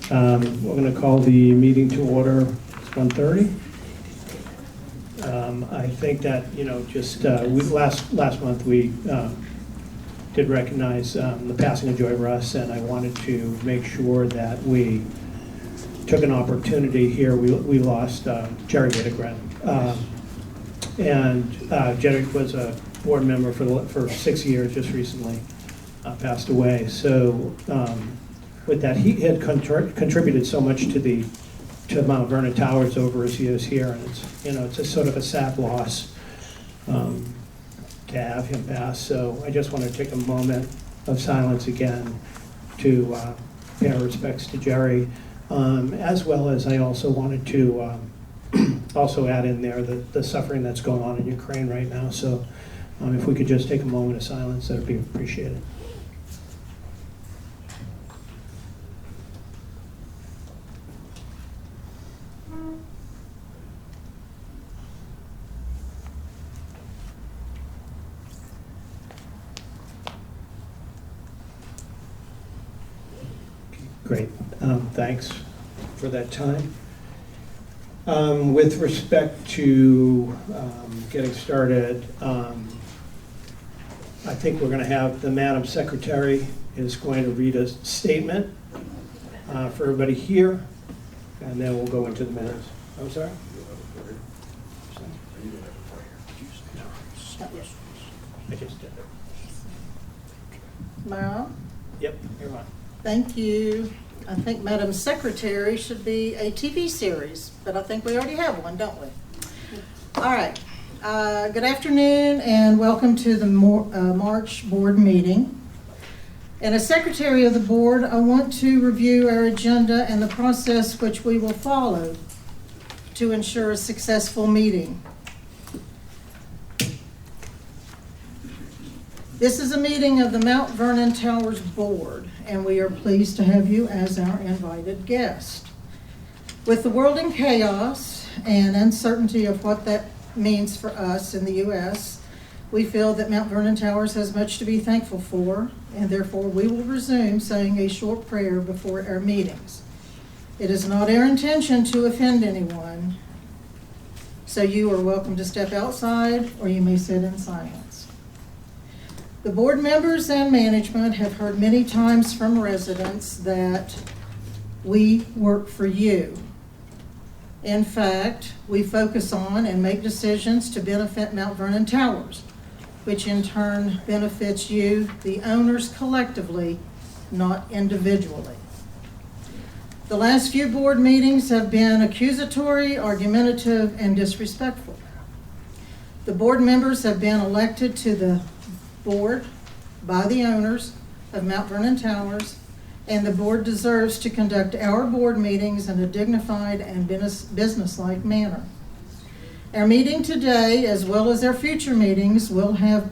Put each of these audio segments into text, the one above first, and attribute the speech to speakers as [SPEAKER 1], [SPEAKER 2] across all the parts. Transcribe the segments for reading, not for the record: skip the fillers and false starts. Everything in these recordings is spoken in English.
[SPEAKER 1] We're going to call the meeting to order. It's 1:30. I think that, last month we did recognize the passing of Joy Russ, and I wanted to make sure that we took an opportunity here. We lost Jerry Whittegren. And Jerry was a board member for 6 years, just recently passed away. So with that, he had contributed so much to Mount Vernon Towers over his years here, and it's a sort of a sad loss to have him pass. So I just want to take a moment of silence again to pay our respects to Jerry, as well as I also wanted to also add in there the suffering that's going on in Ukraine right now. So if we could just take a moment of silence, that would be appreciated. Great. Thanks for that time. With respect to getting started, I think we're going to have the Madam Secretary is going to read a statement for everybody here, and then we'll go into the minutes. I'm sorry? I just did it.
[SPEAKER 2] Ma'am?
[SPEAKER 1] Yep, you're on.
[SPEAKER 2] Thank you. I think Madam Secretary should be a TV series, but I think we already have one, don't we? All right. Good afternoon and welcome to the March board meeting. And as Secretary of the board, I want to review our agenda and the process which we will follow to ensure a successful meeting. This is a meeting of the Mount Vernon Towers Board, and we are pleased to have you as our invited guest. With the world in chaos and uncertainty of what that means for us in the U.S., we feel that Mount Vernon Towers has much to be thankful for, and therefore we will resume saying a short prayer before our meetings. It is not our intention to offend anyone, so you are welcome to step outside or you may sit in silence. The board members and management have heard many times from residents that we work for you. In fact, we focus on and make decisions to benefit Mount Vernon Towers, which in turn benefits you, the owners, collectively, not individually. The last few board meetings have been accusatory, argumentative, and disrespectful. The board members have been elected to the board by the owners of Mount Vernon Towers, and the board deserves to conduct our board meetings in a dignified and businesslike manner. Our meeting today, as well as our future meetings, will have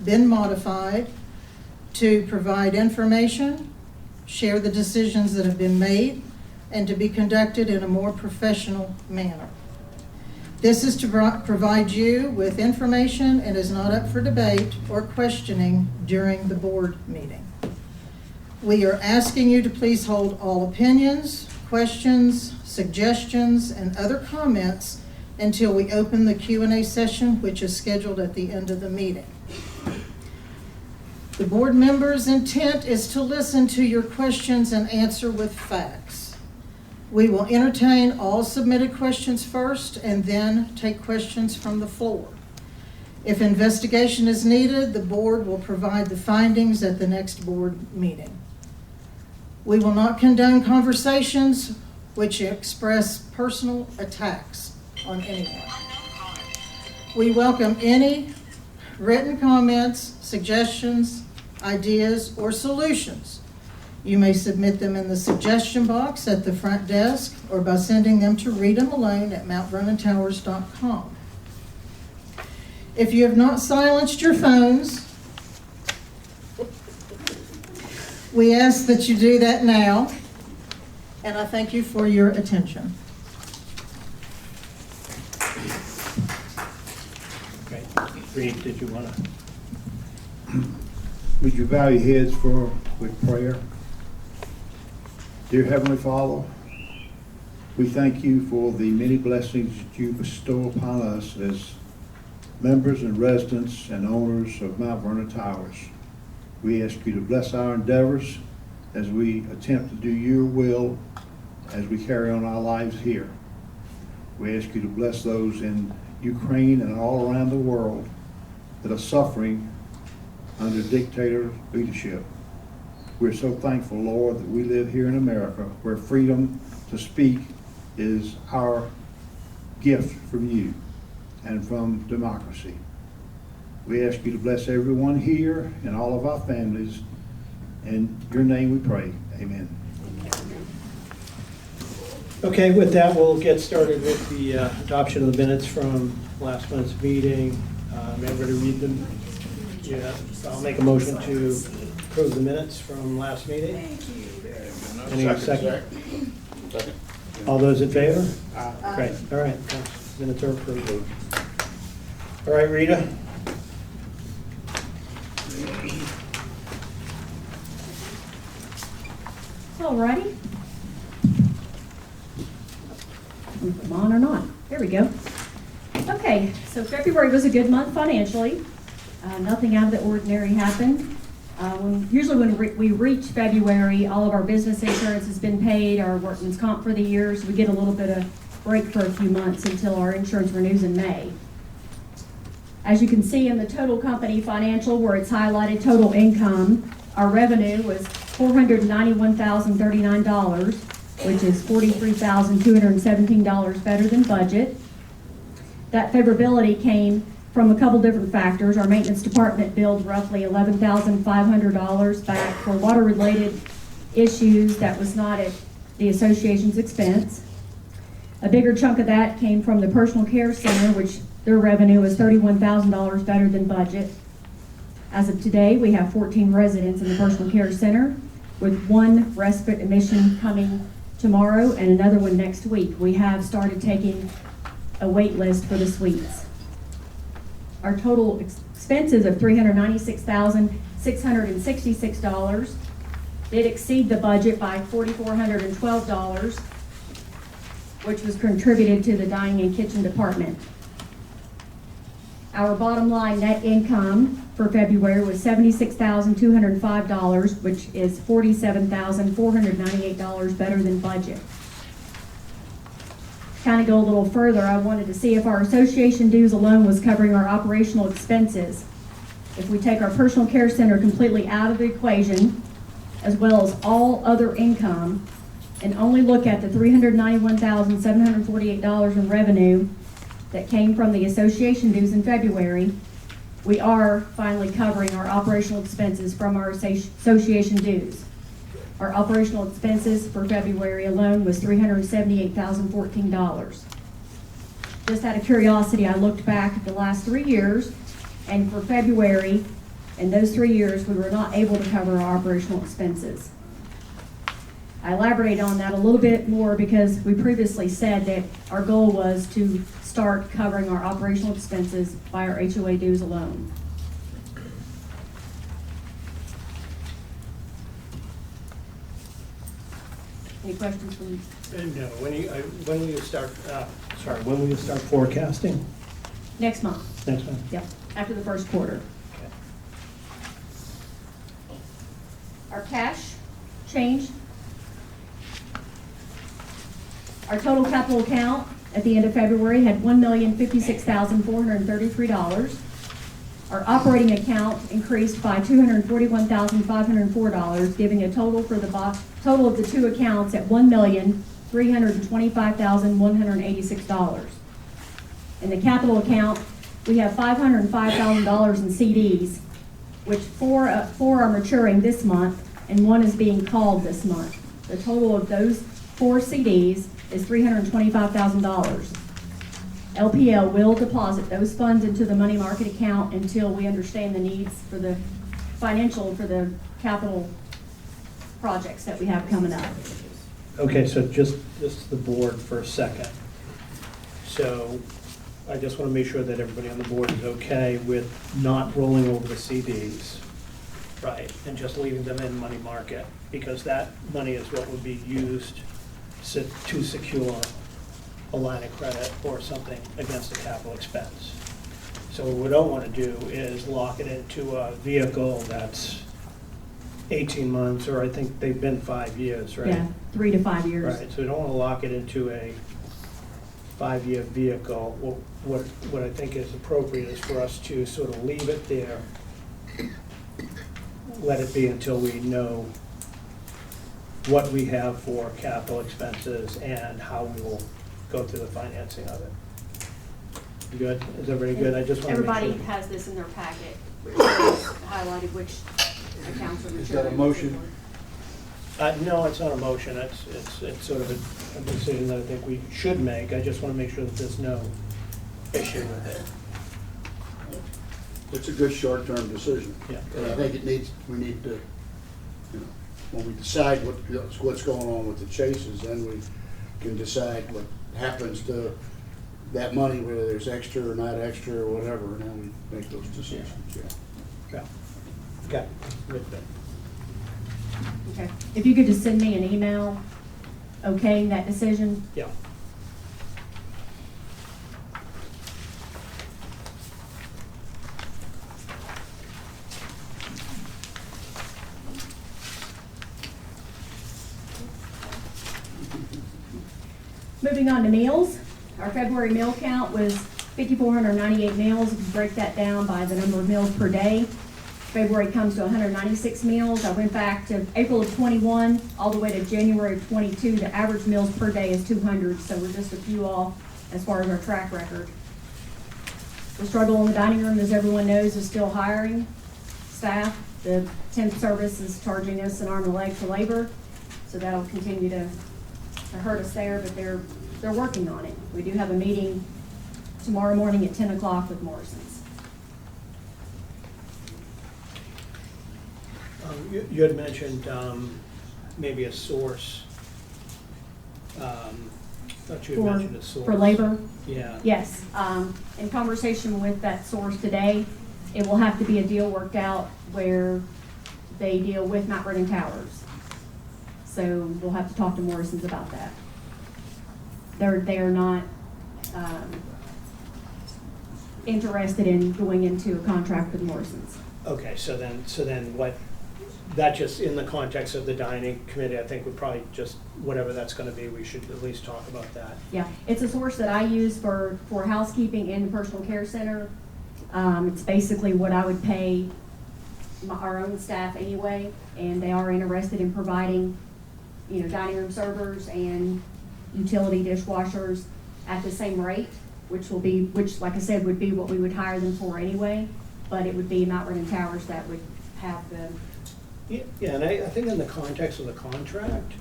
[SPEAKER 2] been modified to provide information, share the decisions that have been made, and to be conducted in a more professional manner. This is to provide you with information and is not up for debate or questioning during the board meeting. We are asking you to please hold all opinions, questions, suggestions, and other comments until we open the Q&A session, which is scheduled at the end of the meeting. The board members' intent is to listen to your questions and answer with facts. We will entertain all submitted questions first and then take questions from the floor. If investigation is needed, the board will provide the findings at the next board meeting. We will not condone conversations which express personal attacks on anyone. We welcome any written comments, suggestions, ideas, or solutions. You may submit them in the suggestion box at the front desk or by sending them to readthemalone@mountvernontowers.com. If you have not silenced your phones, we ask that you do that now, and I thank you for your attention.
[SPEAKER 1] Okay. Reed, did you want to?
[SPEAKER 3] Would you bow your heads with prayer? Dear Heavenly Father, we thank you for the many blessings that you bestow upon us as members and residents and owners of Mount Vernon Towers. We ask you to bless our endeavors as we attempt to do your will as we carry on our lives here. We ask you to bless those in Ukraine and all around the world that are suffering under dictator leadership. We're so thankful, Lord, that we live here in America where freedom to speak is our gift from you and from democracy. We ask you to bless everyone here and all of our families. In your name we pray. Amen.
[SPEAKER 1] Okay, with that, we'll get started with the adoption of the minutes from last month's meeting. Everybody read them? Yeah, I'll make a motion to approve the minutes from last meeting. Any second? All those in favor? Great, all right, thanks. Minutes are approved. All right, Rita?
[SPEAKER 4] Alrighty. Put them on or not. There we go. Okay, so February was a good month financially. Nothing out of the ordinary happened. Usually when we reach February, all of our business insurance has been paid, our workman's comp for the year, so we get a little bit of break for a few months until our insurance renews in May. As you can see in the total company financial where it's highlighted total income, our revenue was $491,039, which is $43,217 better than budget. That favorability came from a couple different factors. Our maintenance department billed roughly $11,500 back for water-related issues that was not at the association's expense. A bigger chunk of that came from the personal care center, which their revenue was $31,000 better than budget. As of today, we have 14 residents in the personal care center, with one respite admission coming tomorrow and another one next week. We have started taking a wait list for the suites. Our total expenses of $396,666 did exceed the budget by $4,412, which was contributed to the dining and kitchen department. Our bottom line net income for February was $76,205, which is $47,498 better than budget. Kind of go a little further, I wanted to see if our association dues alone was covering our operational expenses. If we take our personal care center completely out of the equation, as well as all other income, and only look at the $391,748 in revenue that came from the association dues in February, we are finally covering our operational expenses from our association dues. Our operational expenses for February alone was $378,014. Just out of curiosity, I looked back at the last 3 years, and for February, in those 3 years, we were not able to cover our operational expenses. I elaborated on that a little bit more because we previously said that our goal was to start covering our operational expenses by our HOA dues alone. Any questions from you?
[SPEAKER 1] No, when will you start, when will you start forecasting?
[SPEAKER 4] Next month?
[SPEAKER 1] Next month?
[SPEAKER 4] Yep, after the first quarter.
[SPEAKER 1] Okay.
[SPEAKER 4] Our cash change. Our total capital account at the end of February had $1,056,433. Our operating account increased by $241,504, giving a total for the total of the two accounts at $1,325,186. In the capital account, we have $505,000 in CDs, which four are maturing this month and one is being called this month. The total of those 4 CDs is $325,000. LPL will deposit those funds into the money market account until we understand the needs for the for the capital projects that we have coming up.
[SPEAKER 1] Okay, so just the board for a second. So I just want to make sure that everybody on the board is okay with not rolling over the CDs, right, and just leaving them in money market. because that money is what would be used to secure a line of credit or something against a capital expense. So what we don't want to do is lock it into a vehicle that's 18 months, or I think they've been 5 years, right?
[SPEAKER 4] Yeah, 3 to 5 years.
[SPEAKER 1] Right, so we don't want to lock it into a 5-year vehicle. What I think is appropriate is for us to sort of leave it there, let it be until we know what we have for capital expenses and how we will go through the financing of it. You good? Is everybody good? I just want to make sure.
[SPEAKER 4] Everybody has this in their packet, which is highlighted which accounts are maturing.
[SPEAKER 3] Is that a motion?
[SPEAKER 1] No, it's not a motion. It's sort of a decision that I think we should make. I just want to make sure that there's no issue with it.
[SPEAKER 5] It's a good short-term decision.
[SPEAKER 1] Yeah.
[SPEAKER 5] And I think we need to, you know, when we decide what's going on with the chases, then we can decide what happens to that money, whether there's extra or not extra or whatever, and then we make those decisions, yeah.
[SPEAKER 1] Yeah. Okay. Good.
[SPEAKER 4] Okay. If you could just send me an email okaying that decision.
[SPEAKER 1] Yeah.
[SPEAKER 4] Moving on to meals. Our February meal count was 5,498 meals. If you break that down by the number of meals per day, February comes to 196 meals. I went back to April of 21 all the way to January of 22. The average meals per day is 200, so we're just a few off as far as our track record. The struggle in the dining room, as everyone knows, is still hiring staff. The temp service is charging us an arm and a leg for labor, so that'll continue to hurt us there, but they're working on it. We do have a meeting tomorrow morning at 10 o'clock with Morrison's.
[SPEAKER 1] You had mentioned maybe a source. Thought you had mentioned a source.
[SPEAKER 4] For labor?
[SPEAKER 1] Yeah.
[SPEAKER 4] Yes. In conversation with that source today, it will have to be a deal worked out where they deal with Mount Vernon Towers. So we'll have to talk to Morrison's about that. They are not interested in going into a contract with Morrison's.
[SPEAKER 1] Okay, so then what, that just in the context of the dining committee, I think would probably just, whatever that's gonna be, we should at least talk about that.
[SPEAKER 4] Yeah, it's a source that I use for housekeeping in the personal care center. It's basically what I would pay our own staff anyway, and they are interested in providing, you know, dining room servers and utility dishwashers at the same rate, which like I said, would be what we would hire them for anyway, but it would be Mount Vernon Towers that would have the.
[SPEAKER 1] Yeah, and I think in the context of the contract,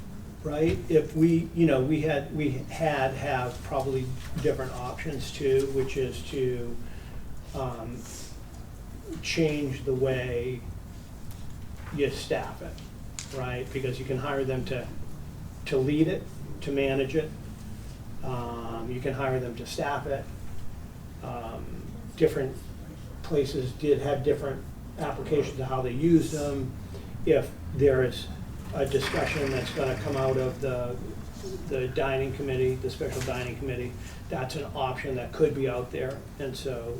[SPEAKER 1] right, if we, you know, we have probably different options too, which is to change the way you staff it, right? Because you can hire them to lead it, to manage it. You can hire them to staff it. Different places did have different applications of how they use them. If there is a discussion that's gonna come out of the dining committee, the special dining committee, that's an option that could be out there. And so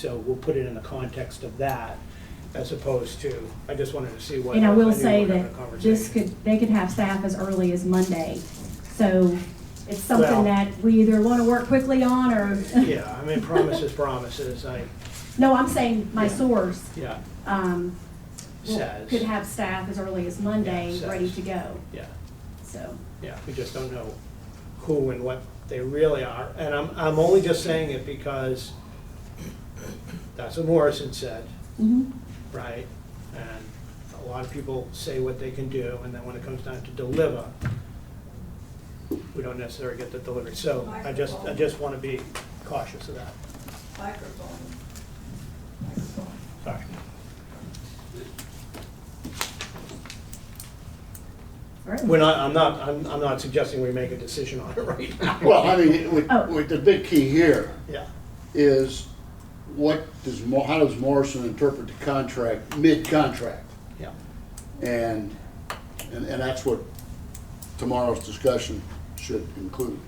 [SPEAKER 1] we'll put it in the context of that, as opposed to, I just wanted to see what.
[SPEAKER 4] And I will
[SPEAKER 1] knew
[SPEAKER 4] say
[SPEAKER 1] we were having a
[SPEAKER 4] that
[SPEAKER 1] conversation.
[SPEAKER 4] they could have staff as early as Monday. So it's something
[SPEAKER 1] Well-
[SPEAKER 4] that we either want to work quickly on or.
[SPEAKER 1] Yeah, I mean, promises,
[SPEAKER 4] No, I'm saying my source,
[SPEAKER 1] yeah,
[SPEAKER 4] could
[SPEAKER 1] says,
[SPEAKER 4] have staff as early as Monday,
[SPEAKER 1] Yeah, says.
[SPEAKER 4] ready to go,
[SPEAKER 1] yeah,
[SPEAKER 4] so.
[SPEAKER 1] yeah, we just don't know who and what they really are. And I'm only just saying it because that's what Morrison said,
[SPEAKER 4] Mhm.
[SPEAKER 1] right? And a lot of people say what they can do, and then when it comes time to deliver, we don't necessarily get the delivery. So I just want to be cautious of that.
[SPEAKER 6] Microphone.
[SPEAKER 1] Sorry.
[SPEAKER 4] All right.
[SPEAKER 1] I'm not suggesting we make a decision on it right now.
[SPEAKER 5] Well, I mean,
[SPEAKER 4] Oh.
[SPEAKER 5] with the big key here
[SPEAKER 1] Yeah,
[SPEAKER 5] is how does Morrison interpret the contract, mid-contract?
[SPEAKER 1] yeah,
[SPEAKER 5] And And that's what tomorrow's discussion should include.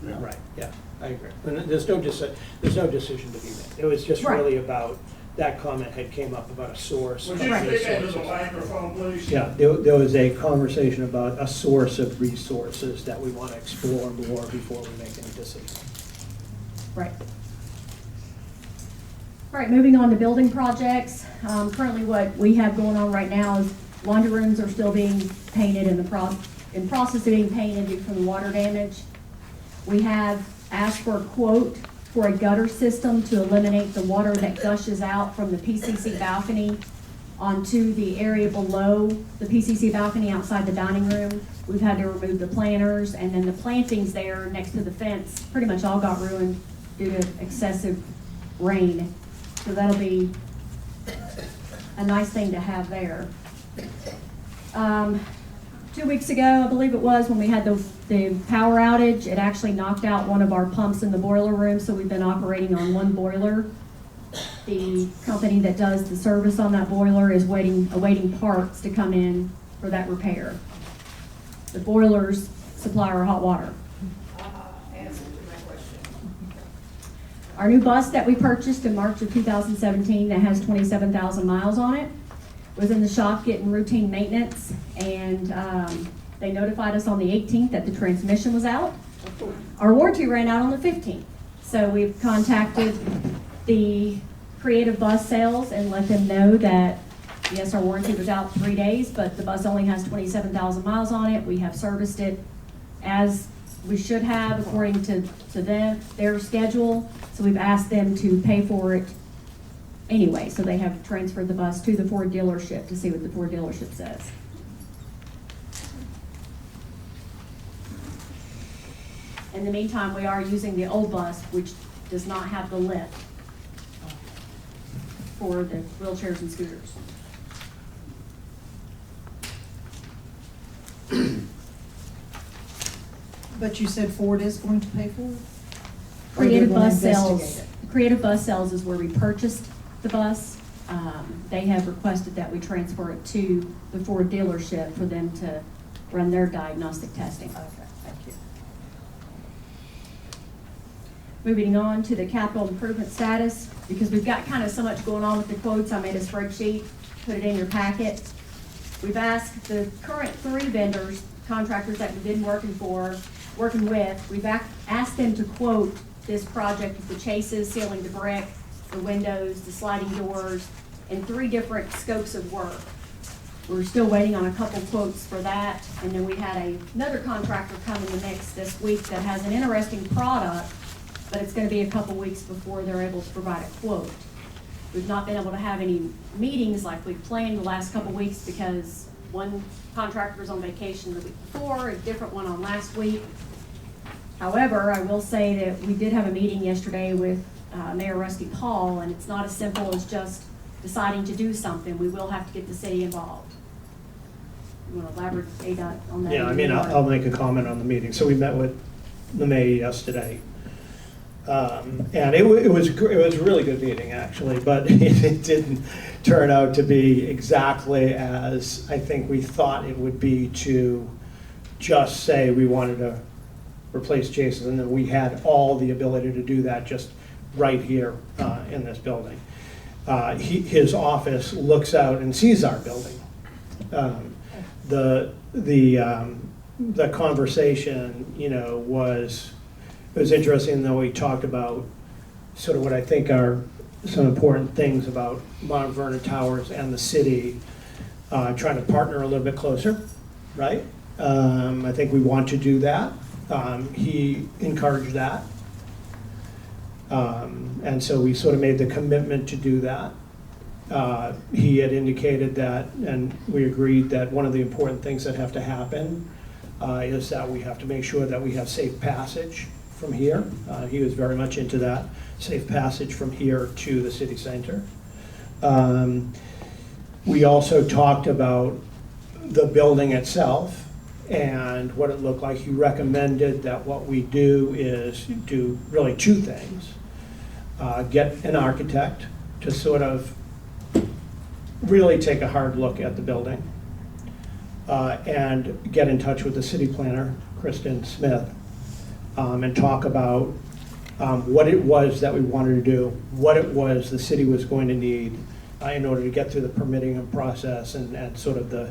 [SPEAKER 5] Yeah.
[SPEAKER 1] Right, yeah, I agree. And there's no decision to be made. It was just
[SPEAKER 4] Right.
[SPEAKER 1] really about, that comment had came up about a source.
[SPEAKER 6] Would
[SPEAKER 1] of
[SPEAKER 6] you speak into the
[SPEAKER 1] resources.
[SPEAKER 6] microphone, please?
[SPEAKER 1] Yeah, there was a conversation about a source of resources that we want to explore more before we make any decisions.
[SPEAKER 4] Right. All right, moving on to building projects. Currently what we have going on right now is laundry rooms are still being painted in process of being painted due from the water damage. We have asked for a quote for a gutter system to eliminate the water that gushes out from the PCC balcony onto the area below the PCC balcony outside the dining room. We've had to remove the planters, and then the plantings there next to the fence pretty much all got ruined due to excessive rain. So that'll be a nice thing to have there. 2 weeks ago, I believe it was, when we had the power outage, it actually knocked out one of our pumps in the boiler room, so we've been operating on one boiler. The company that does the service on that boiler is awaiting parts to come in for that repair. The boilers supply our hot water.
[SPEAKER 7] Answer to my question.
[SPEAKER 4] Our new bus that we purchased in March of 2017 that has 27,000 miles on it was in the shop getting routine maintenance, and they notified us on the 18th that the transmission was out. Our warranty ran out on the 15th. So we've contacted the Creative Bus Sales and let them know that, yes, our warranty was out 3 days, but the bus only has 27,000 miles on it. We have serviced it as we should have according to their schedule. So we've asked them to pay for it anyway. So they have transferred the bus to the Ford dealership to see what the Ford dealership says. In the meantime, we are using the old bus, which does not have the lift for the wheelchairs and scooters.
[SPEAKER 2] But you said Ford is going to pay for it? Or they're
[SPEAKER 4] Creative
[SPEAKER 2] gonna
[SPEAKER 4] Bus
[SPEAKER 2] investigate
[SPEAKER 4] Sales.
[SPEAKER 2] it?
[SPEAKER 4] Creative Bus Sales is where we purchased the bus. They have requested that we transfer it to the Ford dealership for them to run their diagnostic testing.
[SPEAKER 2] Okay, thank you.
[SPEAKER 4] Moving on to the capital improvement status, because we've got kind of so much going on with the quotes, I made a spreadsheet, put it in your packet. We've asked the current 3 vendors, contractors that we've been working with, we've asked them to quote this project with the chases, sealing the brick, the windows, the sliding doors, in 3 different scopes of work. We're still waiting on a couple quotes for that, and then we had another contractor come in the mix this week that has an interesting product, but it's gonna be a couple weeks before they're able to provide a quote. We've not been able to have any meetings like we planned the last couple weeks because one contractor was on vacation the week before, a different one on last week. However, I will say that we did have a meeting yesterday with Mayor Rusty Paul, and it's not as simple as just deciding to do something. We will have to get the city involved. You want to elaborate, ADOT, on that?
[SPEAKER 1] Yeah, I mean, I'll make a comment on the meeting. So we met with the mayor yesterday. And it was a really good meeting, actually, but it didn't turn out to be exactly as I think we thought it would be, to just say we wanted to replace Jason, and then we had all the ability to do that just right here in this building. His office looks out and sees our building. The conversation, was interesting, though. We talked about sort of what I think are some important things about Mount Vernon Towers and the city, trying to partner a little bit closer, right? I think we want to do that. He encouraged that. And so we sort of made the commitment to do that. He had indicated that, and we agreed that one of the important things that have to happen is that we have to make sure that we have safe passage from here. He was very much into that, safe passage from here to the city center. We also talked about the building itself and what it looked like. He recommended that what we do is do really 2 things. Get an architect to sort of really take a hard look at the building. and get in touch with the city planner, Kristen Smith, and talk about what it was that we wanted to do, what it was the city was going to need in order to get through the permitting process and sort of the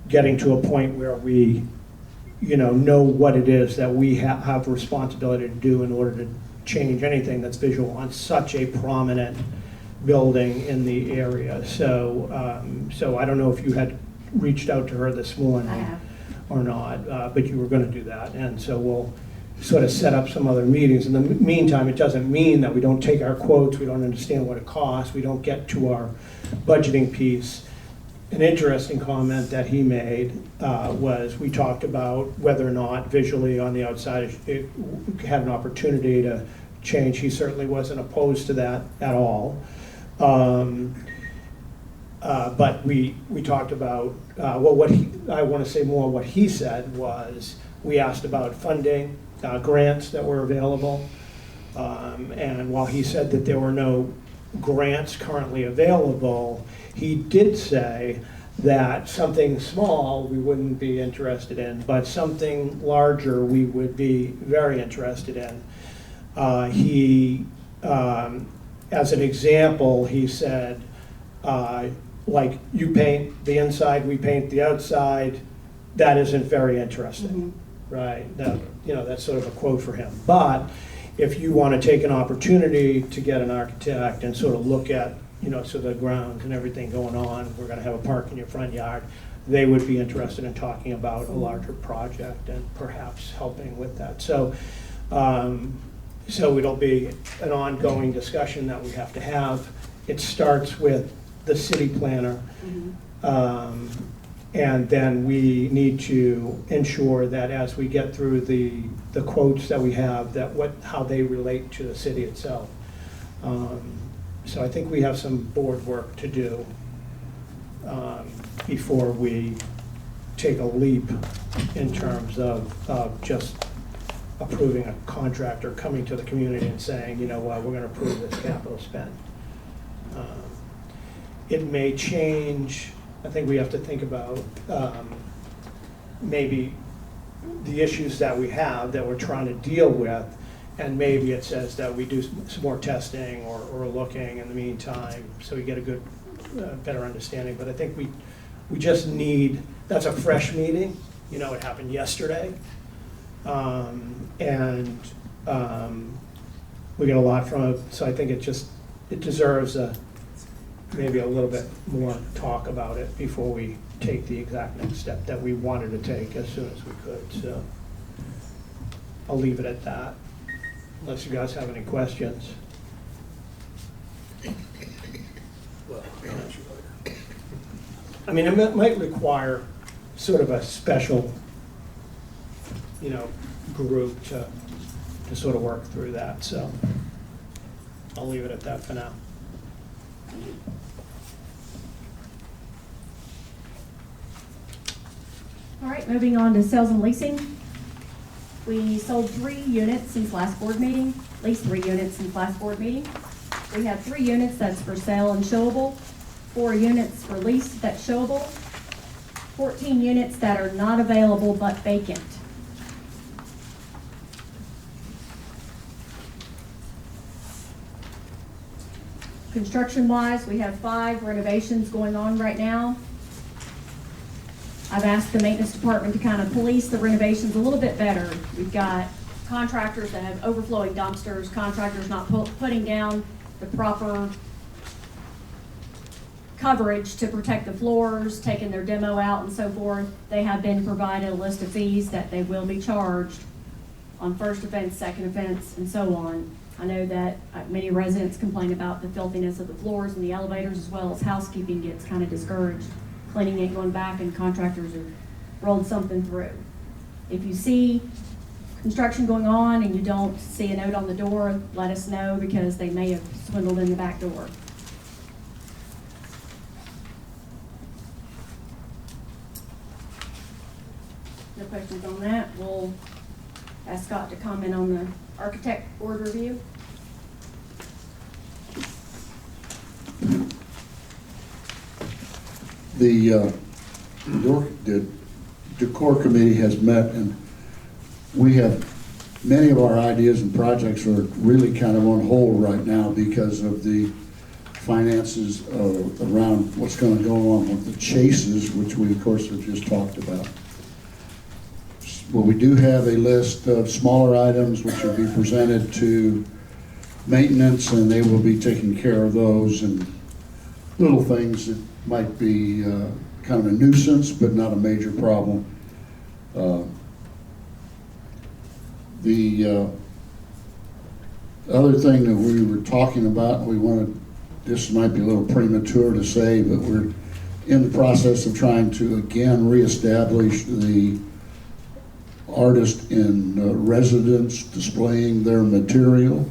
[SPEAKER 1] getting to a point where we, know what it is that we have responsibility to do in order to change anything that's visual on such a prominent building in the area. So, so I don't know if you had reached out to her this morning
[SPEAKER 4] I have.
[SPEAKER 1] or not, but you were going to do that, and so we'll sort of set up some other meetings. In the meantime, it doesn't mean that we don't take our quotes, we don't understand what it costs, we don't get to our budgeting piece. An interesting comment that he made was we talked about whether or not visually on the outside it had an opportunity to change. He certainly wasn't opposed to that at all. But we talked about, I want to say more what he said was, we asked about funding, grants that were available. And while he said that there were no grants currently available, he did say that something small we wouldn't be interested in, but something larger we would be very interested in. As an example, he said, like you paint the inside, we paint the outside, that isn't very interesting, right? That's sort of a quote for him. But if you want to take an opportunity to get an architect and sort of look at, so the grounds and everything going on, we're going to have a park in your front yard, they would be interested in talking about a larger project and perhaps helping with that. So, so it'll be an ongoing discussion that we have to have. It starts with the city planner, and then we need to ensure that as we get through the quotes that we have, that how they relate to the city itself. So I think we have some board work to do before we take a leap in terms of just approving a contractor coming to the community and saying, we're going to approve this capital spend. It may change. I think we have to think about maybe the issues that we have that we're trying to deal with, and maybe it says that we do some more testing or looking in the meantime so we get a good, better understanding. But I think we just need, that's a fresh meeting. It happened yesterday. And we get a lot from it, so I think it deserves maybe a little bit more talk about it before we take the exact next step that we wanted to take as soon as we could. So I'll leave it at that, unless you guys have any questions.
[SPEAKER 5] Well, I'll answer later.
[SPEAKER 1] I mean, it might require sort of a special, group to sort of work through that. So I'll leave it at that for now.
[SPEAKER 4] All right, moving on to sales and leasing. We sold 3 units since last board meeting, at least 3 units since last board meeting. We have 3 units that's for sale and showable, 4 units for lease that's showable, 14 units that are not available but vacant. Construction-wise, we have 5 renovations going on right now. I've asked the maintenance department to kind of police the renovations a little bit better. We've got contractors that have overflowing dumpsters, contractors not putting down the proper coverage to protect the floors, taking their demo out and so forth. They have been provided a list of fees that they will be charged on first offense, second offense, and so on. I know that many residents complain about the filthiness of the floors and the elevators, as well as housekeeping gets kind of discouraged. Cleaning it, going back, and contractors have rolled something through. If you see construction going on and you don't see a note on the door, let us know, because they may have swindled in the back door. No questions on that. We'll ask Scott to comment on the architect board review.
[SPEAKER 5] The
[SPEAKER 3] the decor committee has met, and we have, many of our ideas and projects are really kind of on hold right now because of the finances around what's going to go on with the chases, which we of course have just talked about. Well, we do have a list of smaller items which will be presented to maintenance, and they will be taking care of those, and little things that might be kind of a nuisance but not a major problem. The other thing that we were talking about, we wanted, this might be a little premature to say, but we're in the process of trying to again reestablish the artist in residence displaying their material,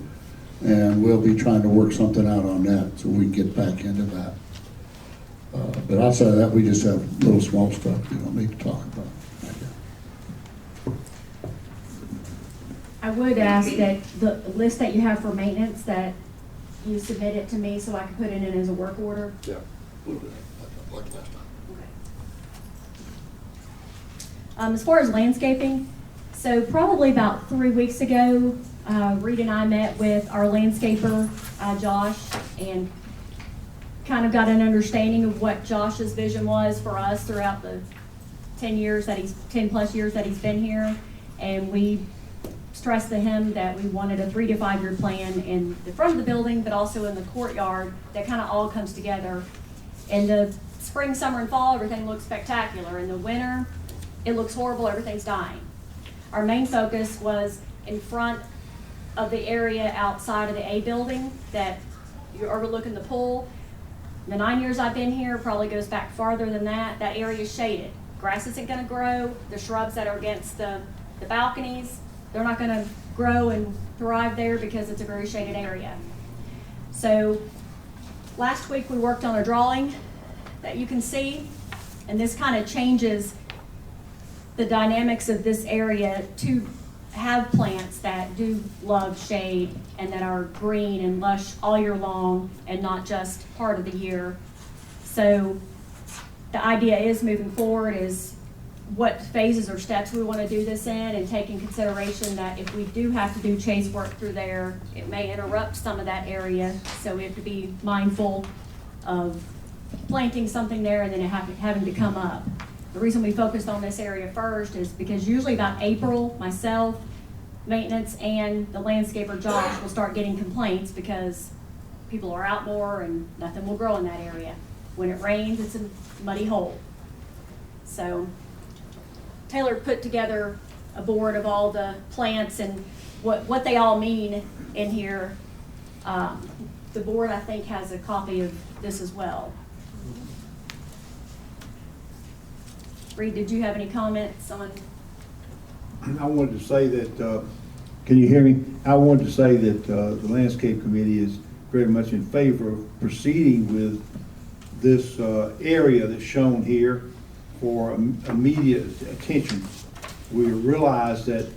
[SPEAKER 3] and we'll be trying to work something out on that so we can get back into that. But outside of that, we just have little small stuff we don't need to talk about.
[SPEAKER 4] I would ask that the list that you have for maintenance, that you submit it to me so I can put it in as a work order.
[SPEAKER 5] Yeah, we'll do that, like last time.
[SPEAKER 4] Okay. As far as landscaping, so probably about 3 weeks ago, Reed and I met with our landscaper, Josh, and kind of got an understanding of what Josh's vision was for us throughout the 10 plus years that he's been here. And we stressed to him that we wanted a 3 to 5 year plan in the front of the building, but also in the courtyard that kind of all comes together. In the spring, summer, and fall, everything looks spectacular. In the winter, it looks horrible, everything's dying. Our main focus was in front of the area outside of the A building that you're overlooking the pool. The 9 years I've been here, probably goes back farther than that, that area is shaded. Grass isn't gonna grow. The shrubs that are against the balconies, they're not gonna grow and thrive there because it's a very shaded area. So last week we worked on a drawing that you can see, and this kind of changes the dynamics of this area to have plants that do love shade and that are green and lush all year long and not just part of the year. So the idea is moving forward is what phases or steps we want to do this in, and take in consideration that if we do have to do chase work through there, it may interrupt some of that area. So we have to be mindful of planting something there and then it having to come up. The reason we focused on this area first is because usually about April, myself, maintenance, and the landscaper Josh will start getting complaints because people are out more and nothing will grow in that area. When it rains, it's a muddy hole. So Taylor put together a board of all the plants and what they all mean in here. The board, I think, has a copy of this as well. Reed, did you have any comments on?
[SPEAKER 3] I wanted to say that, can you hear me? I wanted to say that the Landscape Committee is very much in favor of proceeding with this area that's shown here for immediate attention. We realize that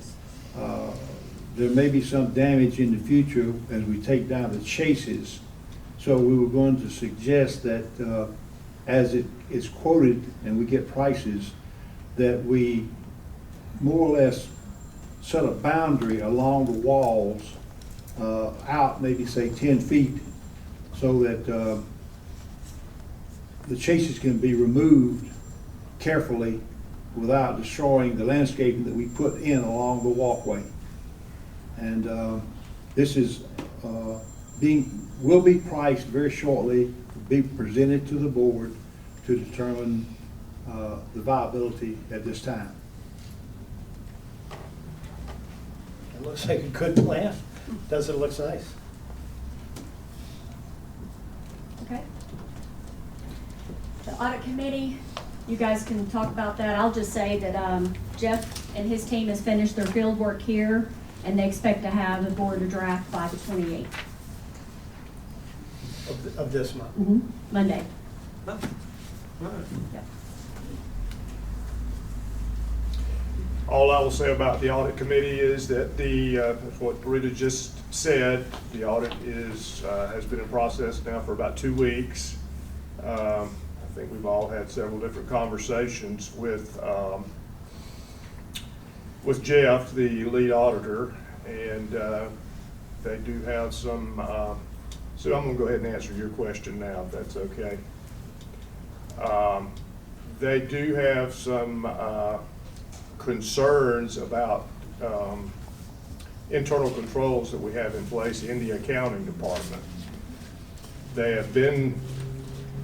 [SPEAKER 3] there may be some damage in the future as we take down the chases. So we were going to suggest that as it is quoted and we get prices, that we more or less set a boundary along the walls out maybe say 10 feet so that the chases can be removed carefully without destroying the landscaping that we put in along the walkway. And this is will be priced very shortly, be presented to the board to determine the viability at this time.
[SPEAKER 1] It looks like a good plan. Does it look nice?
[SPEAKER 4] Okay. The audit committee, you guys can talk about that. I'll just say that Jeff and his team has finished their field work here, and they expect to have the board a draft by the 28th.
[SPEAKER 1] Of this month?
[SPEAKER 4] Mm-hmm. Monday.
[SPEAKER 1] Oh. All right.
[SPEAKER 4] Yep.
[SPEAKER 6] All I will say about the audit committee is that what Rita just said, the audit has been in process now for about 2 weeks. think we've all had several different conversations with Jeff, the lead auditor, and they do have some, so I'm gonna go ahead and answer your question now, if that's okay. They do have some concerns about internal controls that we have in place in the accounting department. They have been,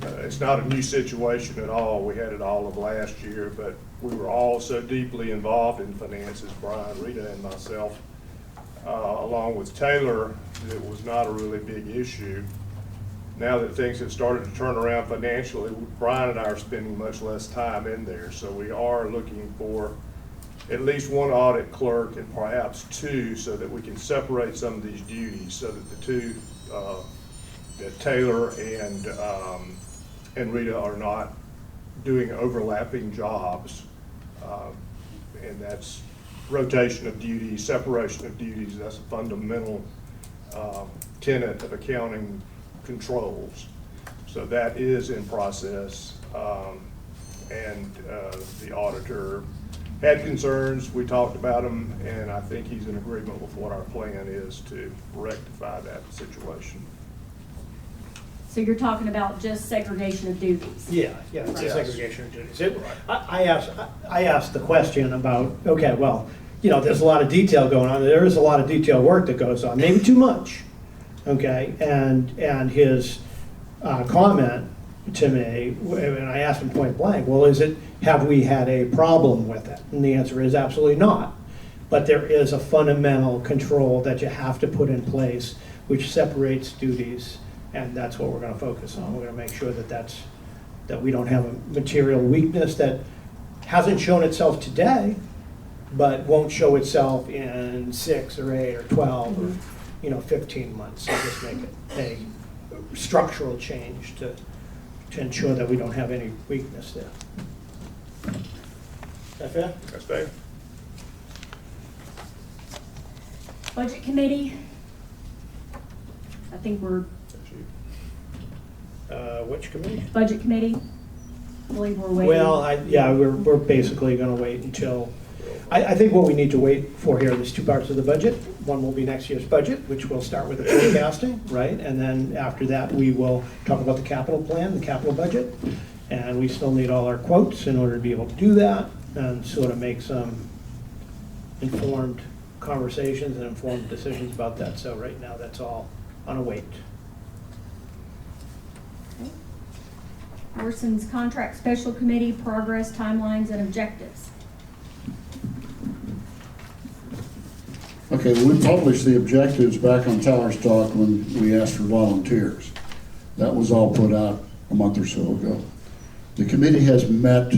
[SPEAKER 6] it's not a new situation at all. We had it all of last year, but we were all so deeply involved in finances, Brian, Rita, and myself, along with Taylor, that it was not a really big issue. Now that things have started to turn around financially, Brian and I are spending much less time in there. So we are looking for at least one audit clerk and perhaps two, so that we can separate some of these duties, so that the two, that Taylor and Rita are not doing overlapping jobs. And that's rotation of duties, separation of duties. That's a fundamental tenet of accounting controls. So that is in process. And the auditor had concerns. We talked about them, and I think he's in agreement with what our plan is to rectify that situation.
[SPEAKER 4] So you're talking about just segregation of duties?
[SPEAKER 1] Yeah, it's a
[SPEAKER 6] Yes.
[SPEAKER 1] segregation of duties. I asked the question about, okay, well, there's a lot of detail going on. There is a lot of detail work that goes on, maybe too much, okay? And his comment to me, and I asked him point blank, well, have we had a problem with it? And the answer is absolutely not. But there is a fundamental control that you have to put in place which separates duties, and that's what we're going to focus on. We're going to make sure that we don't have a material weakness that hasn't shown itself today, but won't show itself in 6 or 8 or 12 or 15 months. So just make it a structural change to ensure that we don't have any weakness there. Is that fair?
[SPEAKER 6] That's fair.
[SPEAKER 4] Budget committee, I think we're,
[SPEAKER 1] Which committee?
[SPEAKER 4] budget committee, I believe we're waiting.
[SPEAKER 1] Well, we're basically going to wait until, I think what we need to wait for here is 2 parts of the budget. One will be next year's budget, which will start with the forecasting, right? And then after that, we will talk about the capital plan, the capital budget. And we still need all our quotes in order to be able to do that and sort of make some informed conversations and informed decisions about that. So right now, that's all on a wait.
[SPEAKER 4] Orson's contract special committee, progress, timelines, and objectives.
[SPEAKER 5] Okay, we published the objectives back on Tower Talk when we asked for volunteers. That was all put out a month or so ago. The committee has met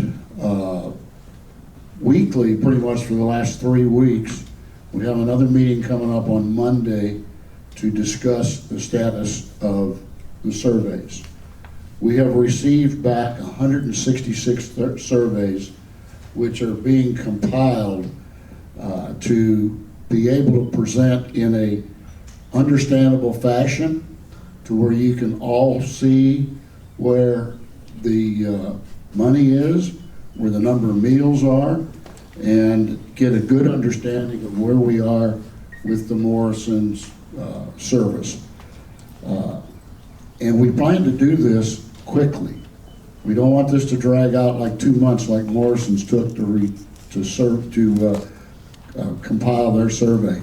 [SPEAKER 5] weekly pretty much for the last 3 weeks. We have another meeting coming up on Monday to discuss the status of the surveys. We have received back 166 surveys, which are being compiled to be able to present in a understandable fashion to where you can all see where the money is, where the number of meals are, and get a good understanding of where we are with the Morrison's service. And we plan to do this quickly. We don't want this to drag out like 2 months like Morrison's took to compile their survey.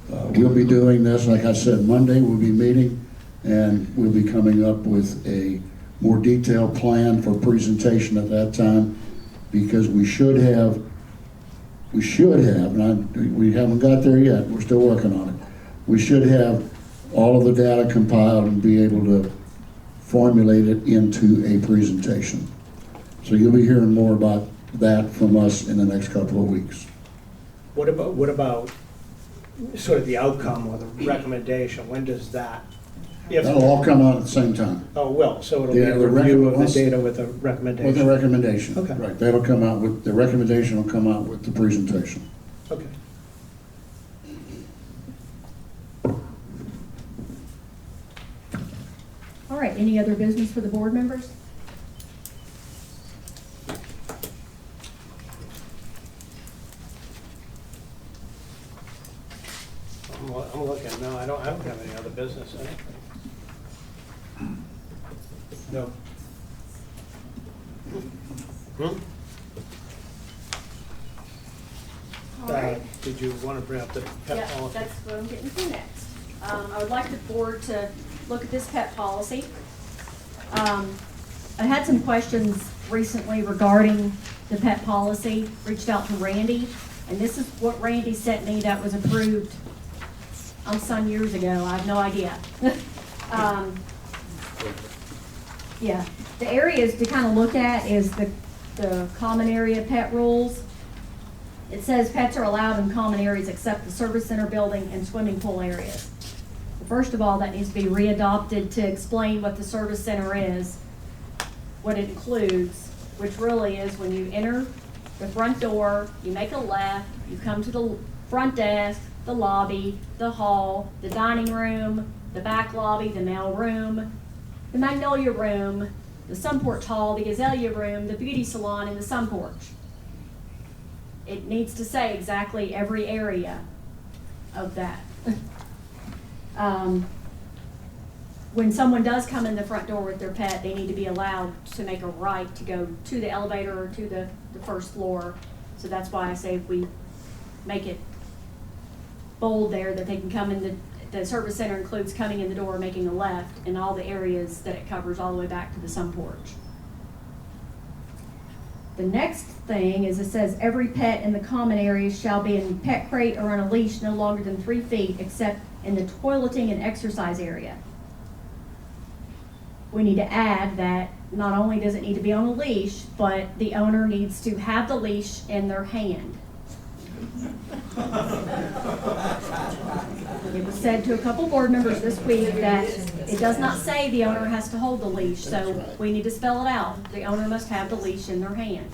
[SPEAKER 5] We'll be doing this, like I said, Monday we'll be meeting, and we'll be coming up with a more detailed plan for presentation at that time, because we should have, and we haven't got there yet, we're still working on it. We should have all of the data compiled and be able to formulate it into a presentation. So you'll be hearing more about that from us in the next couple of weeks.
[SPEAKER 1] What about sort of the outcome or the recommendation? When does that?
[SPEAKER 5] That'll all come out at the same time.
[SPEAKER 1] Oh, well, so it'll
[SPEAKER 5] Yeah,
[SPEAKER 1] be a
[SPEAKER 5] the
[SPEAKER 1] review of the
[SPEAKER 5] once-
[SPEAKER 1] data with a recommendation?
[SPEAKER 5] With a recommendation.
[SPEAKER 1] Okay.
[SPEAKER 5] Right, that'll come out with, the recommendation will come out with the presentation.
[SPEAKER 1] Okay.
[SPEAKER 4] All right, any other business for the board members?
[SPEAKER 1] I'm looking, no, I don't have any other business. No.
[SPEAKER 4] All right.
[SPEAKER 1] Did you want to bring up the pet
[SPEAKER 4] Yeah,
[SPEAKER 1] policy?
[SPEAKER 4] that's what I'm getting to next. I would like the board to look at this pet policy. I had some questions recently regarding the pet policy, reached out to Randy, and this is what Randy sent me that was approved, some years ago, I have no idea. Yeah, the areas to kind of look at is the common area pet rules. It says pets are allowed in common areas except the service center building and swimming pool areas. First of all, that needs to be readopted to explain what the service center is, what it includes, which really is when you enter the front door, you make a left, you come to the front desk, the lobby, the hall, the dining room, the back lobby, the mail room, the magnolia room, the sun porch hall, the azalea room, the beauty salon, and the sun porch. It needs to say exactly every area of that. When someone does come in the front door with their pet, they need to be allowed to make a right to go to the elevator or to the first floor. So that's why I say if we make it bold there that they can come in, the service center includes coming in the door, making a left, in all the areas that it covers all the way back to the sun porch. The next thing is it says every pet in the common areas shall be in pet crate or on a leash no longer than 3 feet except in the toileting and exercise area. We need to add that not only does it need to be on a leash, but the owner needs to have the leash in their hand. It was said to a couple board members this week that it does not say the owner has to hold the leash, so we need to spell it out. The owner must have the leash in their hand.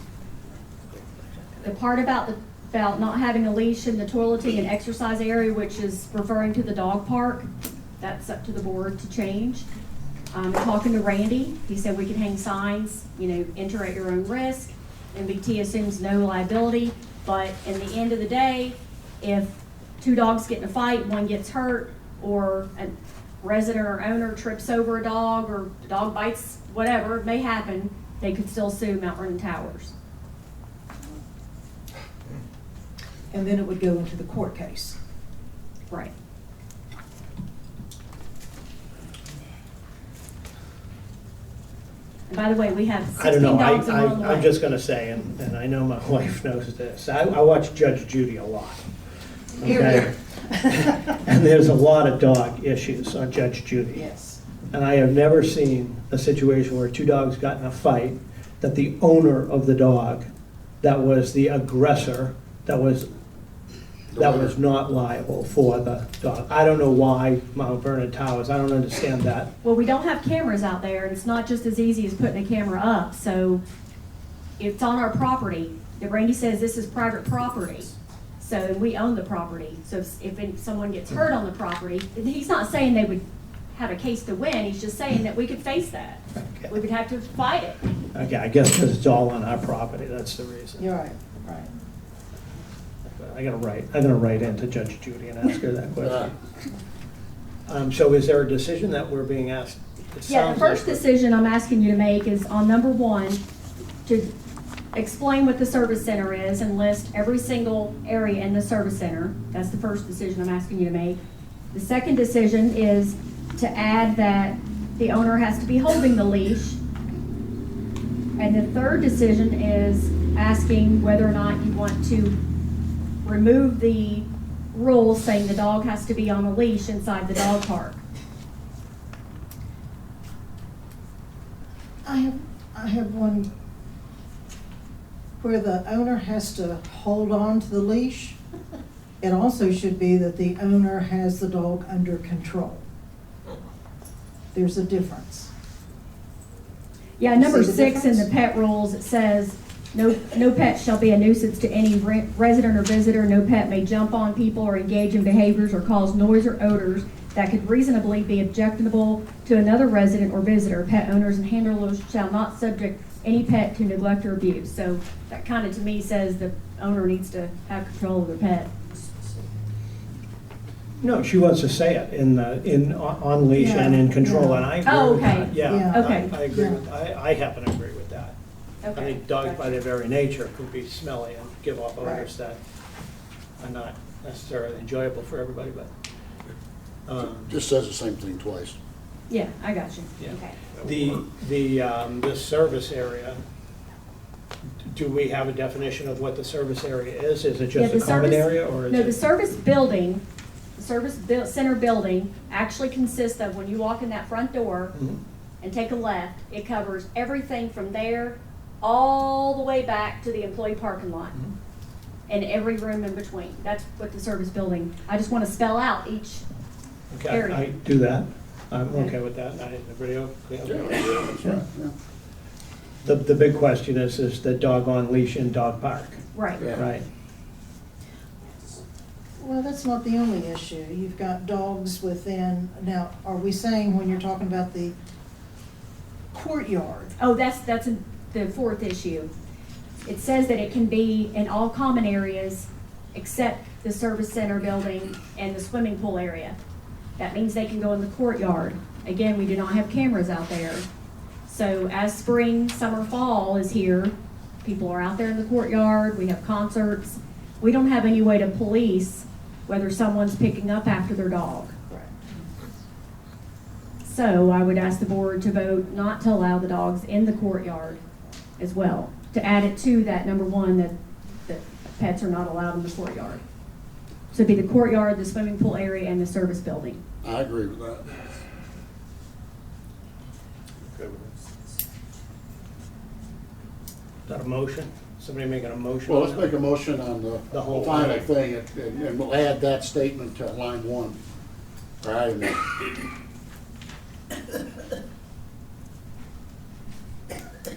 [SPEAKER 4] The part about not having a leash in the toileting and exercise area, which is referring to the dog park, that's up to the board to change. Talking to Randy, he said we can hang signs, enter at your own risk. MVT assumes no liability, but in the end of the day, if 2 dogs get in a fight, one gets hurt, or a resident or owner trips over a dog, or the dog bites, whatever, it may happen, they could still sue Mount Vernon Towers.
[SPEAKER 2] And then it would go into the court case.
[SPEAKER 4] Right. And by the way, we have 16
[SPEAKER 1] I don't know,
[SPEAKER 4] dogs along the way.
[SPEAKER 1] I'm just gonna say, and I know my wife knows this, I watch Judge Judy a lot. Okay? And there's a lot of dog issues on Judge Judy.
[SPEAKER 2] Yes.
[SPEAKER 1] And I have never seen a situation where 2 dogs got in a fight, that the owner of the dog, that was the aggressor, that was not liable for the dog. I don't know why Mount Vernon Towers, I don't understand that.
[SPEAKER 4] Well, we don't have cameras out there, and it's not just as easy as putting a camera up, so it's on our property. Randy says this is private property, so we own the property. So if someone gets hurt on the property, he's not saying they would have a case to win, he's just saying that we could face that.
[SPEAKER 1] Okay.
[SPEAKER 4] We would have to fight it.
[SPEAKER 1] Okay, I guess because it's all on our property, that's the reason.
[SPEAKER 2] You're right, right.
[SPEAKER 1] I'm gonna write into Judge Judy and ask her that question. So is there a decision that we're being asked? It
[SPEAKER 4] Yeah, the
[SPEAKER 1] sounds
[SPEAKER 4] first
[SPEAKER 1] like-
[SPEAKER 4] decision I'm asking you to make is on number 1, to explain what the service center is and list every single area in the service center. That's the first decision I'm asking you to make. The second decision is to add that the owner has to be holding the leash. And the third decision is asking whether or not you want to remove the rule saying the dog has to be on a leash inside the dog park.
[SPEAKER 2] I have one where the owner has to hold on to the leash. It also should be that the owner has the dog under control. There's a difference.
[SPEAKER 4] Yeah, number
[SPEAKER 2] See the
[SPEAKER 4] 6 in the
[SPEAKER 2] difference?
[SPEAKER 4] pet rules, it says, no pet shall be a nuisance to any resident or visitor. No pet may jump on people or engage in behaviors or cause noise or odors that could reasonably be objectionable to another resident or visitor. Pet owners and handlers shall not subject any pet to neglect or abuse. So that kind of, to me, says the owner needs to have control of their pet.
[SPEAKER 1] No, she wants to say it on leash and in control,
[SPEAKER 2] Yeah.
[SPEAKER 1] and I agree
[SPEAKER 4] Oh,
[SPEAKER 1] with
[SPEAKER 4] okay.
[SPEAKER 1] that. Yeah,
[SPEAKER 2] Yeah.
[SPEAKER 4] Okay.
[SPEAKER 1] I agree
[SPEAKER 2] Yeah.
[SPEAKER 1] with, I happen to agree with that. I
[SPEAKER 4] Okay.
[SPEAKER 1] think dogs by
[SPEAKER 4] Gotcha.
[SPEAKER 1] their very nature could be smelly and give off
[SPEAKER 2] Right.
[SPEAKER 1] odors that are not necessarily enjoyable for everybody, but,
[SPEAKER 5] Just says the same thing twice.
[SPEAKER 4] Yeah, I got you.
[SPEAKER 1] Yeah.
[SPEAKER 4] Okay.
[SPEAKER 1] the service area, do we have a definition of what the service area is? Is it
[SPEAKER 4] Yeah,
[SPEAKER 1] just a
[SPEAKER 4] the
[SPEAKER 1] common
[SPEAKER 4] service-
[SPEAKER 1] area, or is
[SPEAKER 4] No, the
[SPEAKER 1] it?
[SPEAKER 4] service building, the center building actually consists of, when you walk in that front door
[SPEAKER 1] Mhm.
[SPEAKER 4] and take a left, it covers everything from there all the way back to the employee parking lot.
[SPEAKER 1] Mhm.
[SPEAKER 4] And every room in between. That's what the service building, I just want to spell out each,
[SPEAKER 1] Okay,
[SPEAKER 4] area.
[SPEAKER 1] I do that. I'm okay with that. Everybody okay?
[SPEAKER 5] That's right, yeah.
[SPEAKER 1] The big question is the dog on leash in dog park,
[SPEAKER 4] right.
[SPEAKER 5] Yeah.
[SPEAKER 1] right?
[SPEAKER 2] Well, that's not the only issue. You've got dogs within, now, are we saying when you're talking about the courtyard?
[SPEAKER 4] Oh, that's the fourth issue. It says that it can be in all common areas except the service center building and the swimming pool area. That means they can go in the courtyard. Again, we do not have cameras out there. So as spring, summer, fall is here, people are out there in the courtyard, we have concerts. We don't have any way to police whether someone's picking up after their dog. So I would ask the board to vote not to allow the dogs in the courtyard as well, to add it to that number one, that pets are not allowed in the courtyard. So it'd be the courtyard, the swimming pool area, and the service building.
[SPEAKER 5] I agree with that.
[SPEAKER 6] Okay with that?
[SPEAKER 1] Is that a motion? Somebody making a motion?
[SPEAKER 5] Well,
[SPEAKER 1] on
[SPEAKER 5] let's
[SPEAKER 1] that?
[SPEAKER 5] make a motion on
[SPEAKER 1] The whole
[SPEAKER 5] final
[SPEAKER 1] thing.
[SPEAKER 5] thing, and we'll add that statement to line one. All right, and then-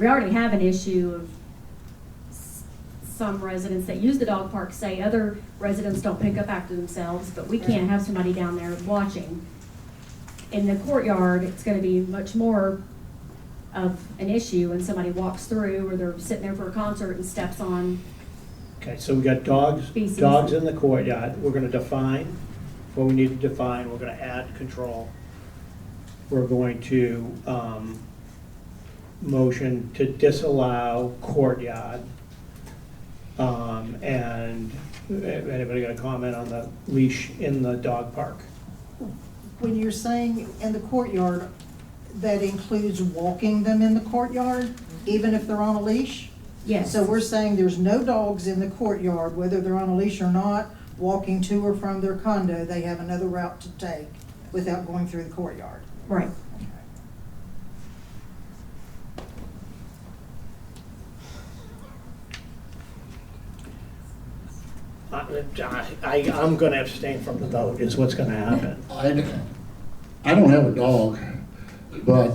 [SPEAKER 4] We already have an issue of some residents that use the dog park say other residents don't pick up after themselves, but we can't have somebody down there watching. In the courtyard, it's gonna be much more of an issue when somebody walks through or they're sitting there for a concert and steps on.
[SPEAKER 1] Okay, so we got dogs
[SPEAKER 4] Species.
[SPEAKER 1] in the courtyard. We're gonna define what we need to define. We're gonna add control. We're going to, motion to disallow courtyard. And anybody got a comment on the leash in the dog park?
[SPEAKER 2] When you're saying in the courtyard, that includes walking them in the courtyard, even if they're on a leash?
[SPEAKER 4] Yes.
[SPEAKER 2] So we're saying there's no dogs in the courtyard, whether they're on a leash or not, walking to or from their condo, they have another route to take without going through the courtyard.
[SPEAKER 4] Right.
[SPEAKER 1] I'm gonna abstain from the vote, is what's gonna happen.
[SPEAKER 5] I don't have a dog, but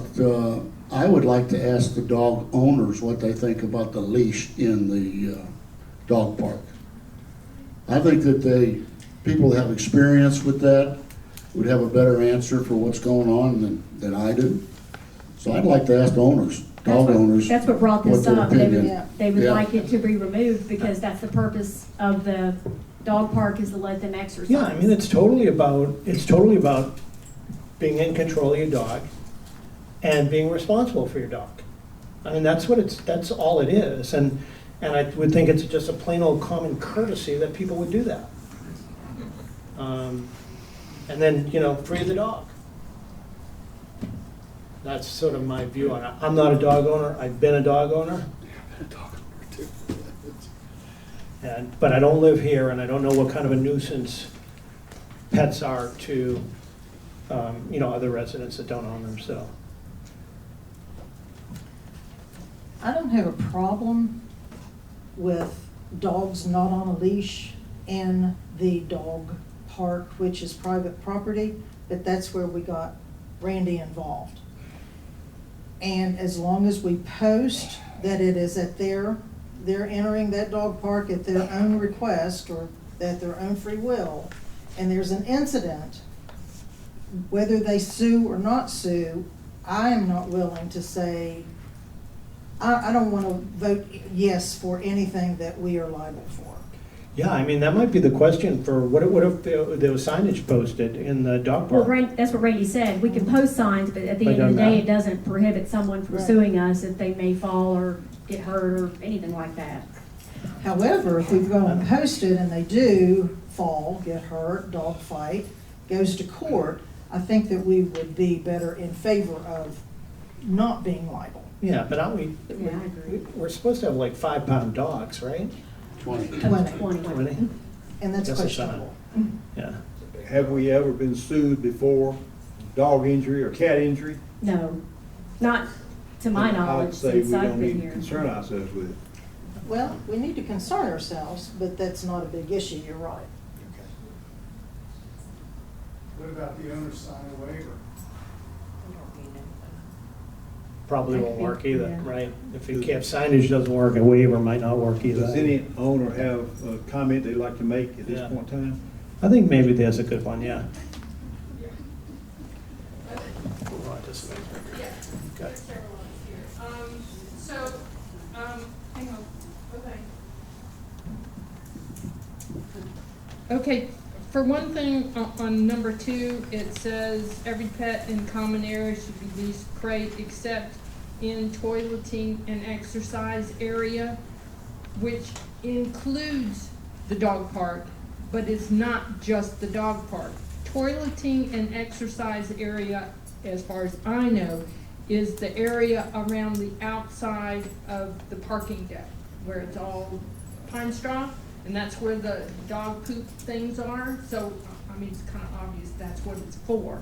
[SPEAKER 5] I would like to ask the dog owners what they think about the leash in the dog park. I think that people that have experience with that would have a better answer for what's going on than I do. So I'd like to ask the owners, dog owners.
[SPEAKER 4] That's what brought this
[SPEAKER 5] what their
[SPEAKER 4] up. They
[SPEAKER 5] opinion.
[SPEAKER 2] Yeah.
[SPEAKER 4] would
[SPEAKER 5] Yeah.
[SPEAKER 4] like it to be removed because that's the purpose of the dog park, is to let them exercise.
[SPEAKER 1] Yeah, I mean, it's totally about being in control of your dog and being responsible for your dog. I mean, that's all it is. And I would think it's just a plain old common courtesy that people would do that. And then, free the dog. That's sort of my view on it. I'm not a dog owner. I've been a dog owner. But I don't live here, and I don't know what kind of a nuisance pets are to, other residents that don't own them, so.
[SPEAKER 2] I don't have a problem with dogs not on a leash in the dog park, which is private property, but that's where we got Randy involved. And as long as we post that it is at they're entering that dog park at their own request or at their own free will, and there's an incident, whether they sue or not sue, I am not willing to say, I don't want to vote yes for anything that we are liable for.
[SPEAKER 1] Yeah, I mean, that might be the question for, what if there was signage posted in the dog
[SPEAKER 4] Well,
[SPEAKER 1] park?
[SPEAKER 4] that's what Randy said. We can post signs, but at the
[SPEAKER 1] But
[SPEAKER 4] end of the
[SPEAKER 1] doesn't
[SPEAKER 4] day,
[SPEAKER 1] matter.
[SPEAKER 4] it doesn't prohibit someone from
[SPEAKER 2] Right.
[SPEAKER 4] suing us if they may fall or get hurt or anything like that.
[SPEAKER 2] However, if we go and post it and they do fall, get hurt, dog fight, goes to court, I think that we would be better in favor of not being liable.
[SPEAKER 1] Yeah, but aren't we,
[SPEAKER 4] Yeah, I agree.
[SPEAKER 1] we're supposed to have like 5-pound dogs, right?
[SPEAKER 5] 20.
[SPEAKER 2] 20,
[SPEAKER 1] 20?
[SPEAKER 2] and that's
[SPEAKER 1] Just a
[SPEAKER 2] questionable.
[SPEAKER 1] Yeah.
[SPEAKER 3] Have we ever been sued before, dog injury or cat injury?
[SPEAKER 4] No, not to my knowledge
[SPEAKER 3] I'd say we
[SPEAKER 4] since I've
[SPEAKER 3] don't
[SPEAKER 4] been
[SPEAKER 3] need to
[SPEAKER 4] here.
[SPEAKER 3] concern ourselves with it.
[SPEAKER 2] Well, we need to concern ourselves, but that's not a big issue, you're right.
[SPEAKER 8] What about the owner sign a waiver?
[SPEAKER 1] Probably
[SPEAKER 4] That
[SPEAKER 1] won't
[SPEAKER 4] could be-
[SPEAKER 1] work either,
[SPEAKER 4] yeah.
[SPEAKER 1] right? If signage doesn't work, a waiver might not work either.
[SPEAKER 3] Does any owner have a comment they'd like to make at this
[SPEAKER 1] Yeah.
[SPEAKER 3] point in time?
[SPEAKER 1] I think maybe there's a good one, yeah. Okay.
[SPEAKER 7] Hang on, okay, for one thing, on number 2, it says every pet in common area should be leased crate except in toileting and exercise area, which includes the dog park, but it's not just the dog park. Toileting and exercise area, as far as I know, is the area around the outside of the parking deck, where it's all pine straw, and that's where the dog poop things are. So, I mean, it's kind of obvious that's what it's for.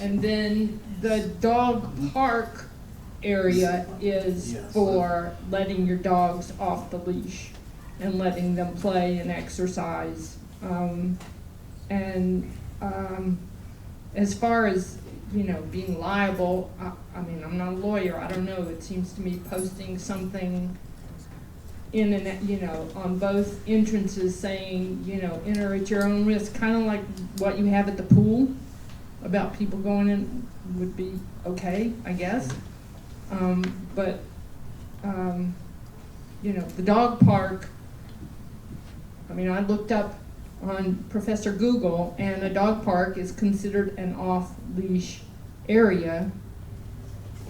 [SPEAKER 7] And then the dog park area is
[SPEAKER 1] Yes.
[SPEAKER 7] for letting your dogs off the leash and letting them play and exercise. As far as, being liable, I mean, I'm not a lawyer, I don't know, it seems to me posting something in on both entrances saying, enter at your own risk, kind of like what you have at the pool about people going in would be okay, I guess. But the dog park, I mean, I looked up on Professor Google, and a dog park is considered an off-leash area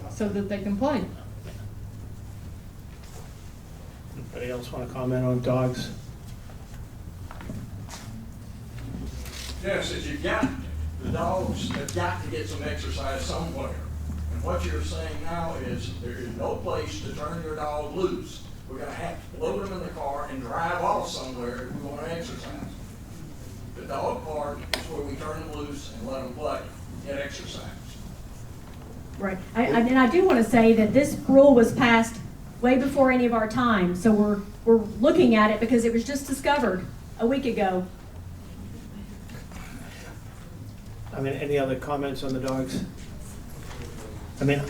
[SPEAKER 7] so that they can play.
[SPEAKER 1] Anybody else want to comment on dogs?
[SPEAKER 9] Yes, if you've got, the dogs have got to get some exercise somewhere. And what you're saying now is there is no place to turn your dog loose. We're gonna have to load them in the car and drive off somewhere if we wanna exercise. The dog park is where we turn them loose and let them play, get exercise.
[SPEAKER 4] Right. And I do want to say that this rule was passed way before any of our time, so we're looking at it because it was just discovered a week ago.
[SPEAKER 1] I mean, any other comments on the dogs? I mean,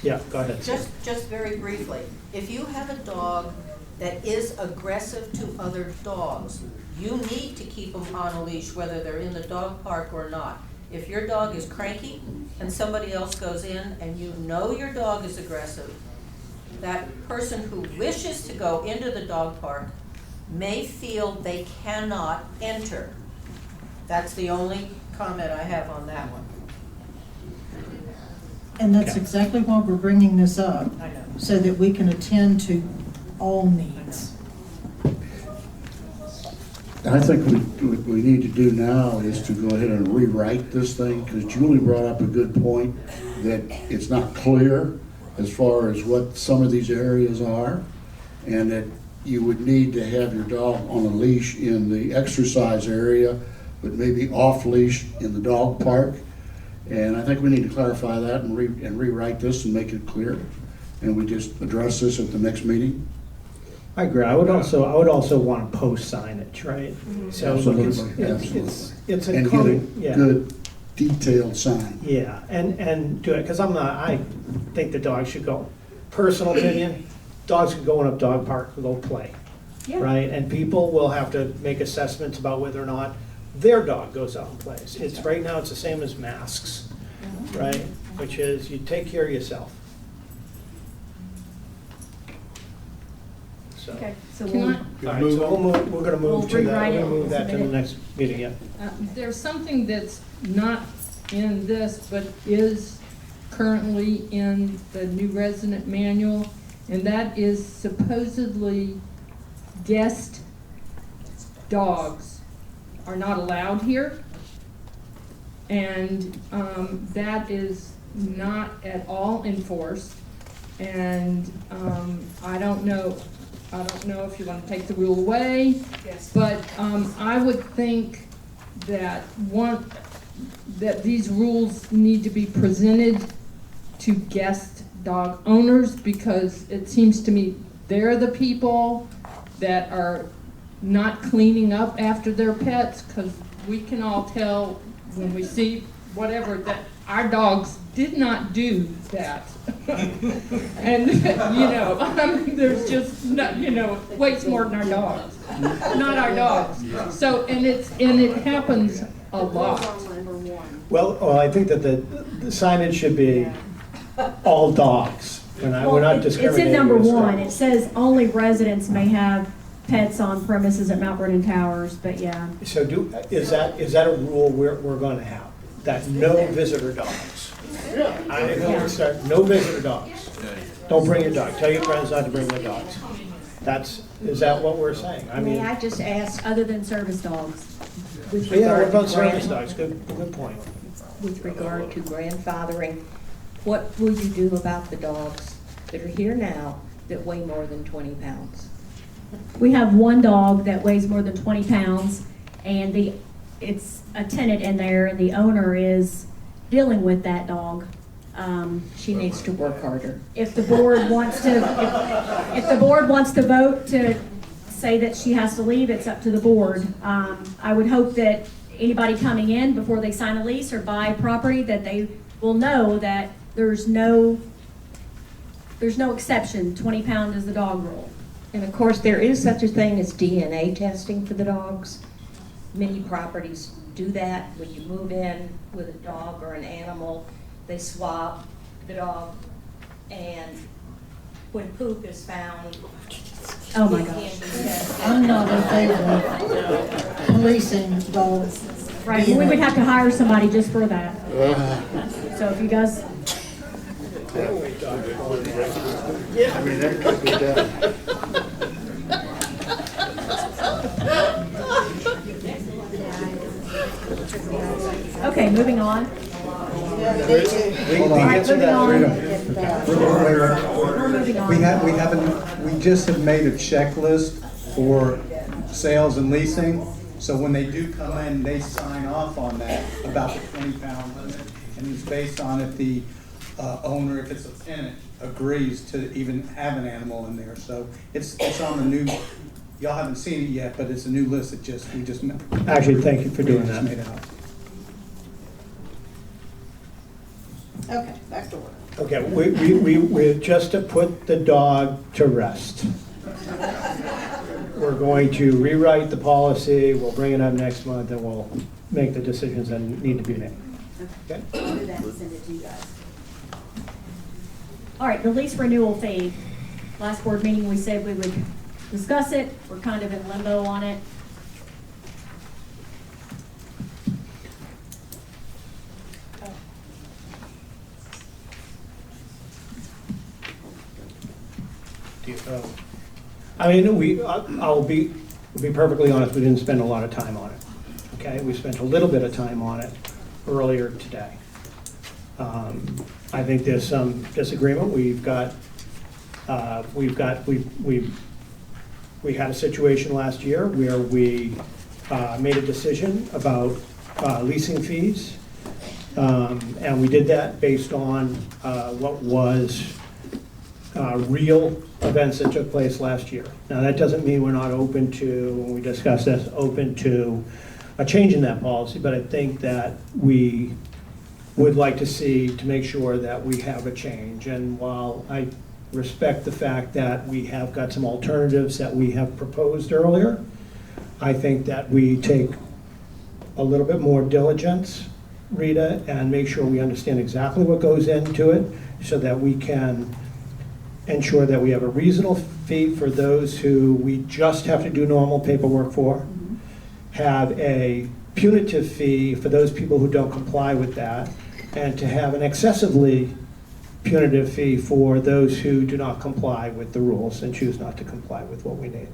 [SPEAKER 1] yeah, go ahead.
[SPEAKER 10] Just very briefly, if you have a dog that is aggressive to other dogs, you need to keep them on a leash, whether they're in the dog park or not. If your dog is cranky and somebody else goes in and you know your dog is aggressive, that person who wishes to go into the dog park may feel they cannot enter. That's the only comment I have on that one.
[SPEAKER 2] And that's
[SPEAKER 1] Okay.
[SPEAKER 2] exactly why we're bringing this up,
[SPEAKER 10] I know.
[SPEAKER 2] so that we can attend to all needs.
[SPEAKER 5] I think what we need to do now is to go ahead and rewrite this thing, because Julie brought up a good point, that it's not clear as far as what some of these areas are, and that you would need to have your dog on a leash in the exercise area, but maybe off leash in the dog park. And I think we need to clarify that and rewrite this and make it clear. And we just address this at the next meeting.
[SPEAKER 1] I agree. I would also want to post signage, right? So look,
[SPEAKER 5] Absolutely,
[SPEAKER 1] it's a
[SPEAKER 5] And get a
[SPEAKER 1] common, yeah.
[SPEAKER 5] good detailed sign.
[SPEAKER 1] Yeah, and do it, because I think the dogs should go, personal opinion, dogs can go in a dog park and go play,
[SPEAKER 4] Yeah.
[SPEAKER 1] right? And people will have to make assessments about whether or not their dog goes out and plays. It's, right now, it's the same as masks, right? Which is, you take care of yourself. so.
[SPEAKER 4] Okay, so
[SPEAKER 7] Can
[SPEAKER 4] we'll,
[SPEAKER 7] I,
[SPEAKER 1] All right, so we're gonna
[SPEAKER 4] We'll
[SPEAKER 1] move to that,
[SPEAKER 4] rewrite
[SPEAKER 1] we're
[SPEAKER 4] it
[SPEAKER 1] gonna move
[SPEAKER 4] and
[SPEAKER 1] that to the
[SPEAKER 4] submit it.
[SPEAKER 1] next meeting, yeah.
[SPEAKER 7] there's something that's not in this, but is currently in the new resident manual, and that is supposedly guest dogs are not allowed here. And that is not at all enforced. And I don't know if you want to take the rule away, but I would think that that these rules need to be presented to guest dog owners, because it seems to me they're the people that are not cleaning up after their pets, because we can all tell when we see whatever that our dogs did not do that. And, there's just, waste more than our dogs, not our dogs. So, and it happens a lot.
[SPEAKER 1] Well, I think that the signage should be all dogs. We're not
[SPEAKER 4] well, it's
[SPEAKER 1] discriminating.
[SPEAKER 4] in number
[SPEAKER 1] against
[SPEAKER 4] one.
[SPEAKER 1] dogs.
[SPEAKER 4] It says only residents may have pets on premises at Mount Vernon Towers, but yeah.
[SPEAKER 1] So is that a rule we're gonna have? That no visitor dogs? I think we're gonna start, no visitor dogs. Don't bring your dog. Tell your friends not to bring their dogs. Is that what we're saying? I
[SPEAKER 11] May
[SPEAKER 1] mean,
[SPEAKER 11] I just ask,
[SPEAKER 4] Other than service dogs.
[SPEAKER 11] with
[SPEAKER 1] yeah, what
[SPEAKER 11] regard
[SPEAKER 1] about
[SPEAKER 11] to
[SPEAKER 1] service dogs? Good point.
[SPEAKER 11] with regard to grandfathering, what will you do about the dogs that are here now that weigh more than 20 pounds?
[SPEAKER 4] We have one dog that weighs more than 20 pounds, and it's a tenant in there, and the owner is dealing with that dog.
[SPEAKER 11] She needs to work harder.
[SPEAKER 4] If the board wants to, if the board wants to vote to say that she has to leave, it's up to the board. I would hope that anybody coming in before they sign a lease or buy property, that they will know that there's no exception. 20 pound is the dog rule.
[SPEAKER 11] And of course, there is such a thing as DNA testing for the dogs. Many properties do that. When you move in with a dog or an animal, they swab the dog, and when poop is found,
[SPEAKER 4] Oh my
[SPEAKER 11] it
[SPEAKER 4] gosh.
[SPEAKER 11] can be tested.
[SPEAKER 2] I'm not in favor of policing dogs.
[SPEAKER 4] Right, we would have to hire somebody just for that. So if you guys,
[SPEAKER 5] I mean, that could be done.
[SPEAKER 4] okay, moving on.
[SPEAKER 1] We
[SPEAKER 4] All right,
[SPEAKER 1] get to
[SPEAKER 4] moving
[SPEAKER 1] that.
[SPEAKER 4] on.
[SPEAKER 12] We're
[SPEAKER 4] Moving on.
[SPEAKER 12] We just have made a checklist for sales and leasing. So when they do come in, they sign off on that about the 20-pound limit. And it's based on if the owner, if it's a tenant, agrees to even have an animal in there. So it's on the new, y'all haven't seen it yet, but it's a new list that we just.
[SPEAKER 1] Actually, thank you for doing
[SPEAKER 12] just made
[SPEAKER 1] that.
[SPEAKER 12] out.
[SPEAKER 2] Okay, back to work.
[SPEAKER 1] Okay, we're just to put the dog to rest. We're going to rewrite the policy, we'll bring it up next month, and we'll make the decisions that need to be made. Okay?
[SPEAKER 4] I'll do that and send it to you guys. All right, the lease renewal fee. Last board meeting, we said we would discuss it. We're kind of in limbo on it.
[SPEAKER 1] I mean, I'll be perfectly honest, we didn't spend a lot of time on it. Okay, we spent a little bit of time on it earlier today. I think there's some disagreement. We had a situation last year where we made a decision about leasing fees. And we did that based on what was real events that took place last year. Now, that doesn't mean we're not open to, when we discuss this, open to a change in that policy, but I think that we would like to see, to make sure that we have a change. And while I respect the fact that we have got some alternatives that we have proposed earlier, I think that we take a little bit more diligence, Rita, and make sure we understand exactly what goes into it so that we can ensure that we have a reasonable fee for those who we just have to do normal paperwork for, have a punitive fee for those people who don't comply with that, and to have an excessively punitive fee for those who do not comply with the rules and choose not to comply with what we need.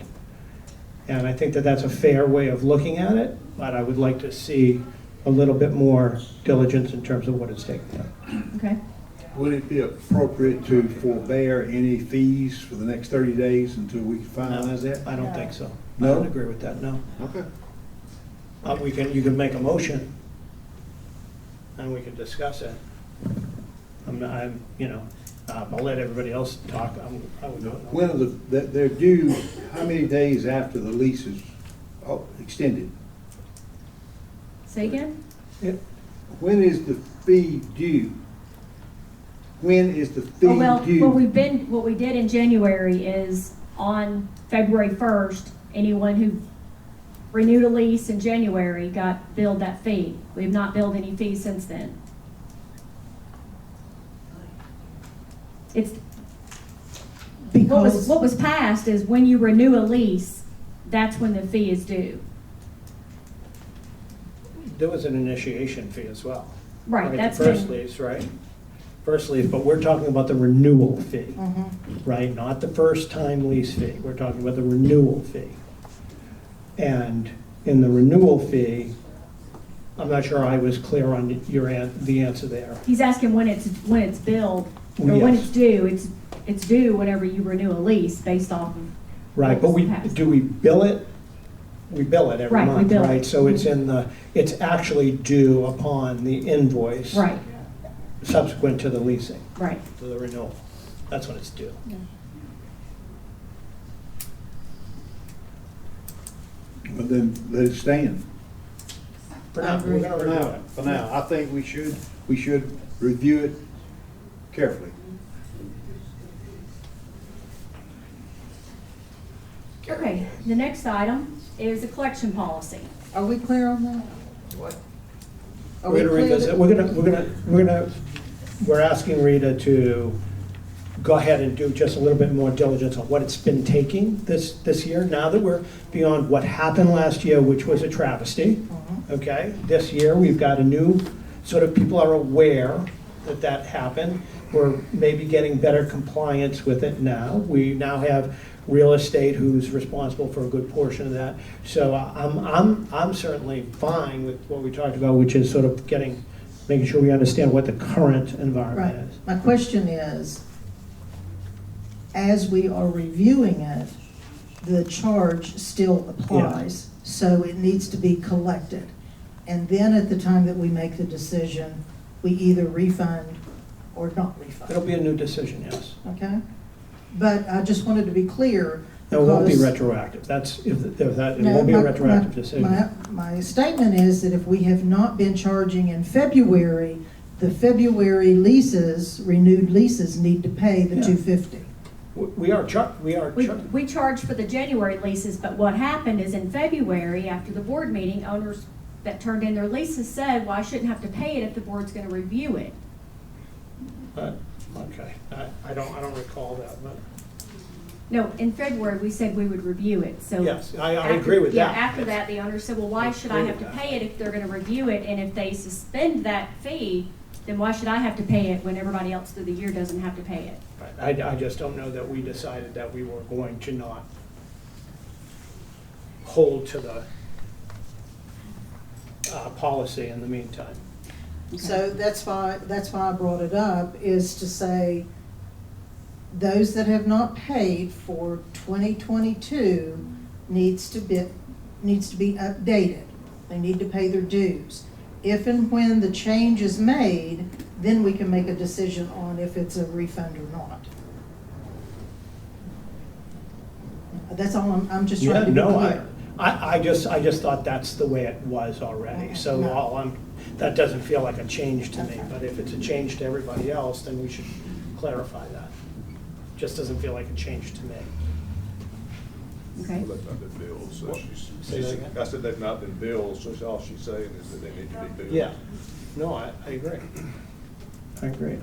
[SPEAKER 1] And I think that that's a fair way of looking at it, but I would like to see a little bit more diligence in terms of what is taking place.
[SPEAKER 4] Okay.
[SPEAKER 3] Would it be appropriate to forbear any fees for the next 30 days until we finalize that?
[SPEAKER 1] I don't think so.
[SPEAKER 3] No?
[SPEAKER 1] I don't agree with that, no.
[SPEAKER 3] Okay.
[SPEAKER 1] You can make a motion, and we can discuss it. I'll let everybody else talk. I would not know.
[SPEAKER 3] When are they're due, how many days after the lease is extended?
[SPEAKER 4] Say again?
[SPEAKER 3] When is the fee due? When is the fee
[SPEAKER 4] Oh, well,
[SPEAKER 3] due?
[SPEAKER 4] what we did in January is on February 1st, anyone who renewed a lease in January got billed that fee. We have not billed any fees since then. It's,
[SPEAKER 2] Because
[SPEAKER 4] what was passed is when you renew a lease, that's when the fee is due.
[SPEAKER 1] There was an initiation fee as well.
[SPEAKER 4] Right, that's
[SPEAKER 1] The first
[SPEAKER 4] been-
[SPEAKER 1] lease, right? First lease, but we're talking about the renewal fee, right? Not the first time lease fee. We're talking about the renewal fee. And in the renewal fee, I'm not sure I was clear on the answer there.
[SPEAKER 4] He's asking when it's billed, or when
[SPEAKER 1] Yes.
[SPEAKER 4] it's due. It's due whenever you renew a lease based off of.
[SPEAKER 1] Right, but do we bill it? We bill it every
[SPEAKER 4] Right, we
[SPEAKER 1] month,
[SPEAKER 4] bill it.
[SPEAKER 1] right? So it's actually due upon the invoice.
[SPEAKER 4] Right,
[SPEAKER 1] Subsequent to the leasing,
[SPEAKER 4] right.
[SPEAKER 1] to the renewal. That's when it's due.
[SPEAKER 3] But then let it stand.
[SPEAKER 1] For now, we're gonna
[SPEAKER 3] For
[SPEAKER 1] review
[SPEAKER 3] now,
[SPEAKER 1] it.
[SPEAKER 3] for now, I think we should review it carefully.
[SPEAKER 4] Okay, the next item is a collection policy.
[SPEAKER 2] are we clear on that?
[SPEAKER 9] What?
[SPEAKER 2] Are we
[SPEAKER 1] We're gonna
[SPEAKER 2] clear
[SPEAKER 1] revisit,
[SPEAKER 2] that-
[SPEAKER 1] we're asking Rita to go ahead and do just a little bit more diligence on what it's been taking this year. Now that we're beyond what happened last year, which was a travesty, okay? This year, we've got a new, sort of, people are aware that that happened. We're maybe getting better compliance with it now. We now have real estate who's responsible for a good portion of that. So I'm certainly fine with what we talked about, which is sort of making sure we understand what the current
[SPEAKER 2] Right.
[SPEAKER 1] environment is.
[SPEAKER 2] My question is, as we are reviewing it, the charge still applies, so it needs to be collected. And then at the time that we make the decision, we either refund or not refund.
[SPEAKER 1] It'll be a new decision, yes.
[SPEAKER 2] Okay? But I just wanted to be clear.
[SPEAKER 1] No, it won't be
[SPEAKER 2] because-
[SPEAKER 1] retroactive. It
[SPEAKER 2] No,
[SPEAKER 1] won't be a
[SPEAKER 2] my-
[SPEAKER 1] retroactive
[SPEAKER 2] my-
[SPEAKER 1] decision.
[SPEAKER 2] My statement is that if we have not been charging in February, the February leases, renewed leases, need to pay the
[SPEAKER 1] Yeah.
[SPEAKER 2] $250.
[SPEAKER 1] We are charged.
[SPEAKER 4] We charge for the January leases, but what happened is in February, after the board meeting, owners that turned in their leases said, well, I shouldn't have to pay it if the board's gonna review it.
[SPEAKER 1] Okay, I don't recall that, but,
[SPEAKER 4] No, in February, we said we would review it, so.
[SPEAKER 1] yes, I
[SPEAKER 4] after-
[SPEAKER 1] agree with
[SPEAKER 4] Yeah,
[SPEAKER 1] that.
[SPEAKER 4] after that, the owner said, well, why should I have to pay it if they're gonna review it? And if they suspend that fee, then why should I have to pay it when everybody else through the year doesn't have to pay it?
[SPEAKER 1] I just don't know that we decided that we were going to not hold to the policy in the meantime.
[SPEAKER 2] So that's why I brought it up, is to say, those that have not paid for 2022 needs to be updated. They need to pay their dues. If and when the change is made, then we can make a decision on if it's a refund or not. That's all, I'm just trying to be clear.
[SPEAKER 1] I just thought that's the way it was already, so
[SPEAKER 2] No.
[SPEAKER 1] that doesn't feel like a change to me, but if it's a change to everybody else, then we should clarify that. Just doesn't feel like a change to me.
[SPEAKER 4] Okay?
[SPEAKER 6] Well, they've not been billed, so
[SPEAKER 1] Say that again?
[SPEAKER 6] I said they've not been billed, so all she's saying is that they need to be billed.
[SPEAKER 1] Yeah, no, I agree. I agree.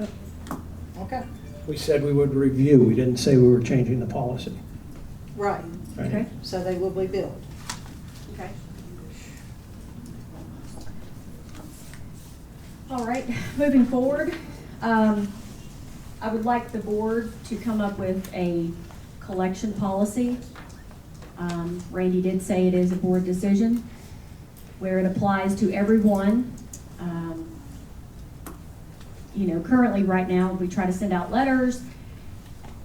[SPEAKER 2] Okay.
[SPEAKER 1] We said we would review, we didn't say we were changing the policy.
[SPEAKER 2] Right,
[SPEAKER 1] Right?
[SPEAKER 4] Okay,
[SPEAKER 2] so they will be billed.
[SPEAKER 4] okay. All right, moving forward, I would like the board to come up with a collection policy. Randy did say it is a board decision where it applies to everyone. You know, currently, right now, we try to send out letters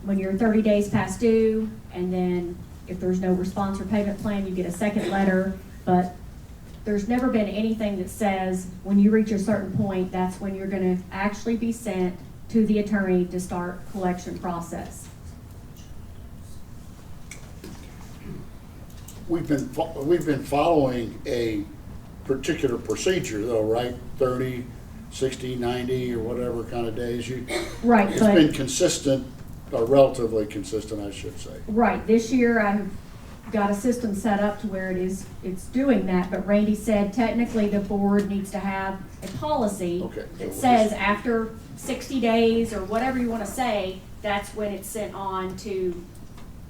[SPEAKER 4] when you're 30 days past due, and then if there's no response or payment plan, you get a second letter. But there's never been anything that says when you reach a certain point, that's when you're going to actually be sent to the attorney to start collection process.
[SPEAKER 5] We've been following a particular procedure though, right? 30, 60, 90, or whatever kind of days you.
[SPEAKER 4] Right,
[SPEAKER 5] It's
[SPEAKER 4] but
[SPEAKER 5] been consistent, or relatively consistent, I should say.
[SPEAKER 4] right, this year I've got a system set up to where it's doing that, but Randy said technically the board needs to have a policy
[SPEAKER 5] Okay, so
[SPEAKER 4] that
[SPEAKER 5] we'll
[SPEAKER 4] says
[SPEAKER 5] just-
[SPEAKER 4] after 60 days or whatever you want to say, that's when it's sent on to.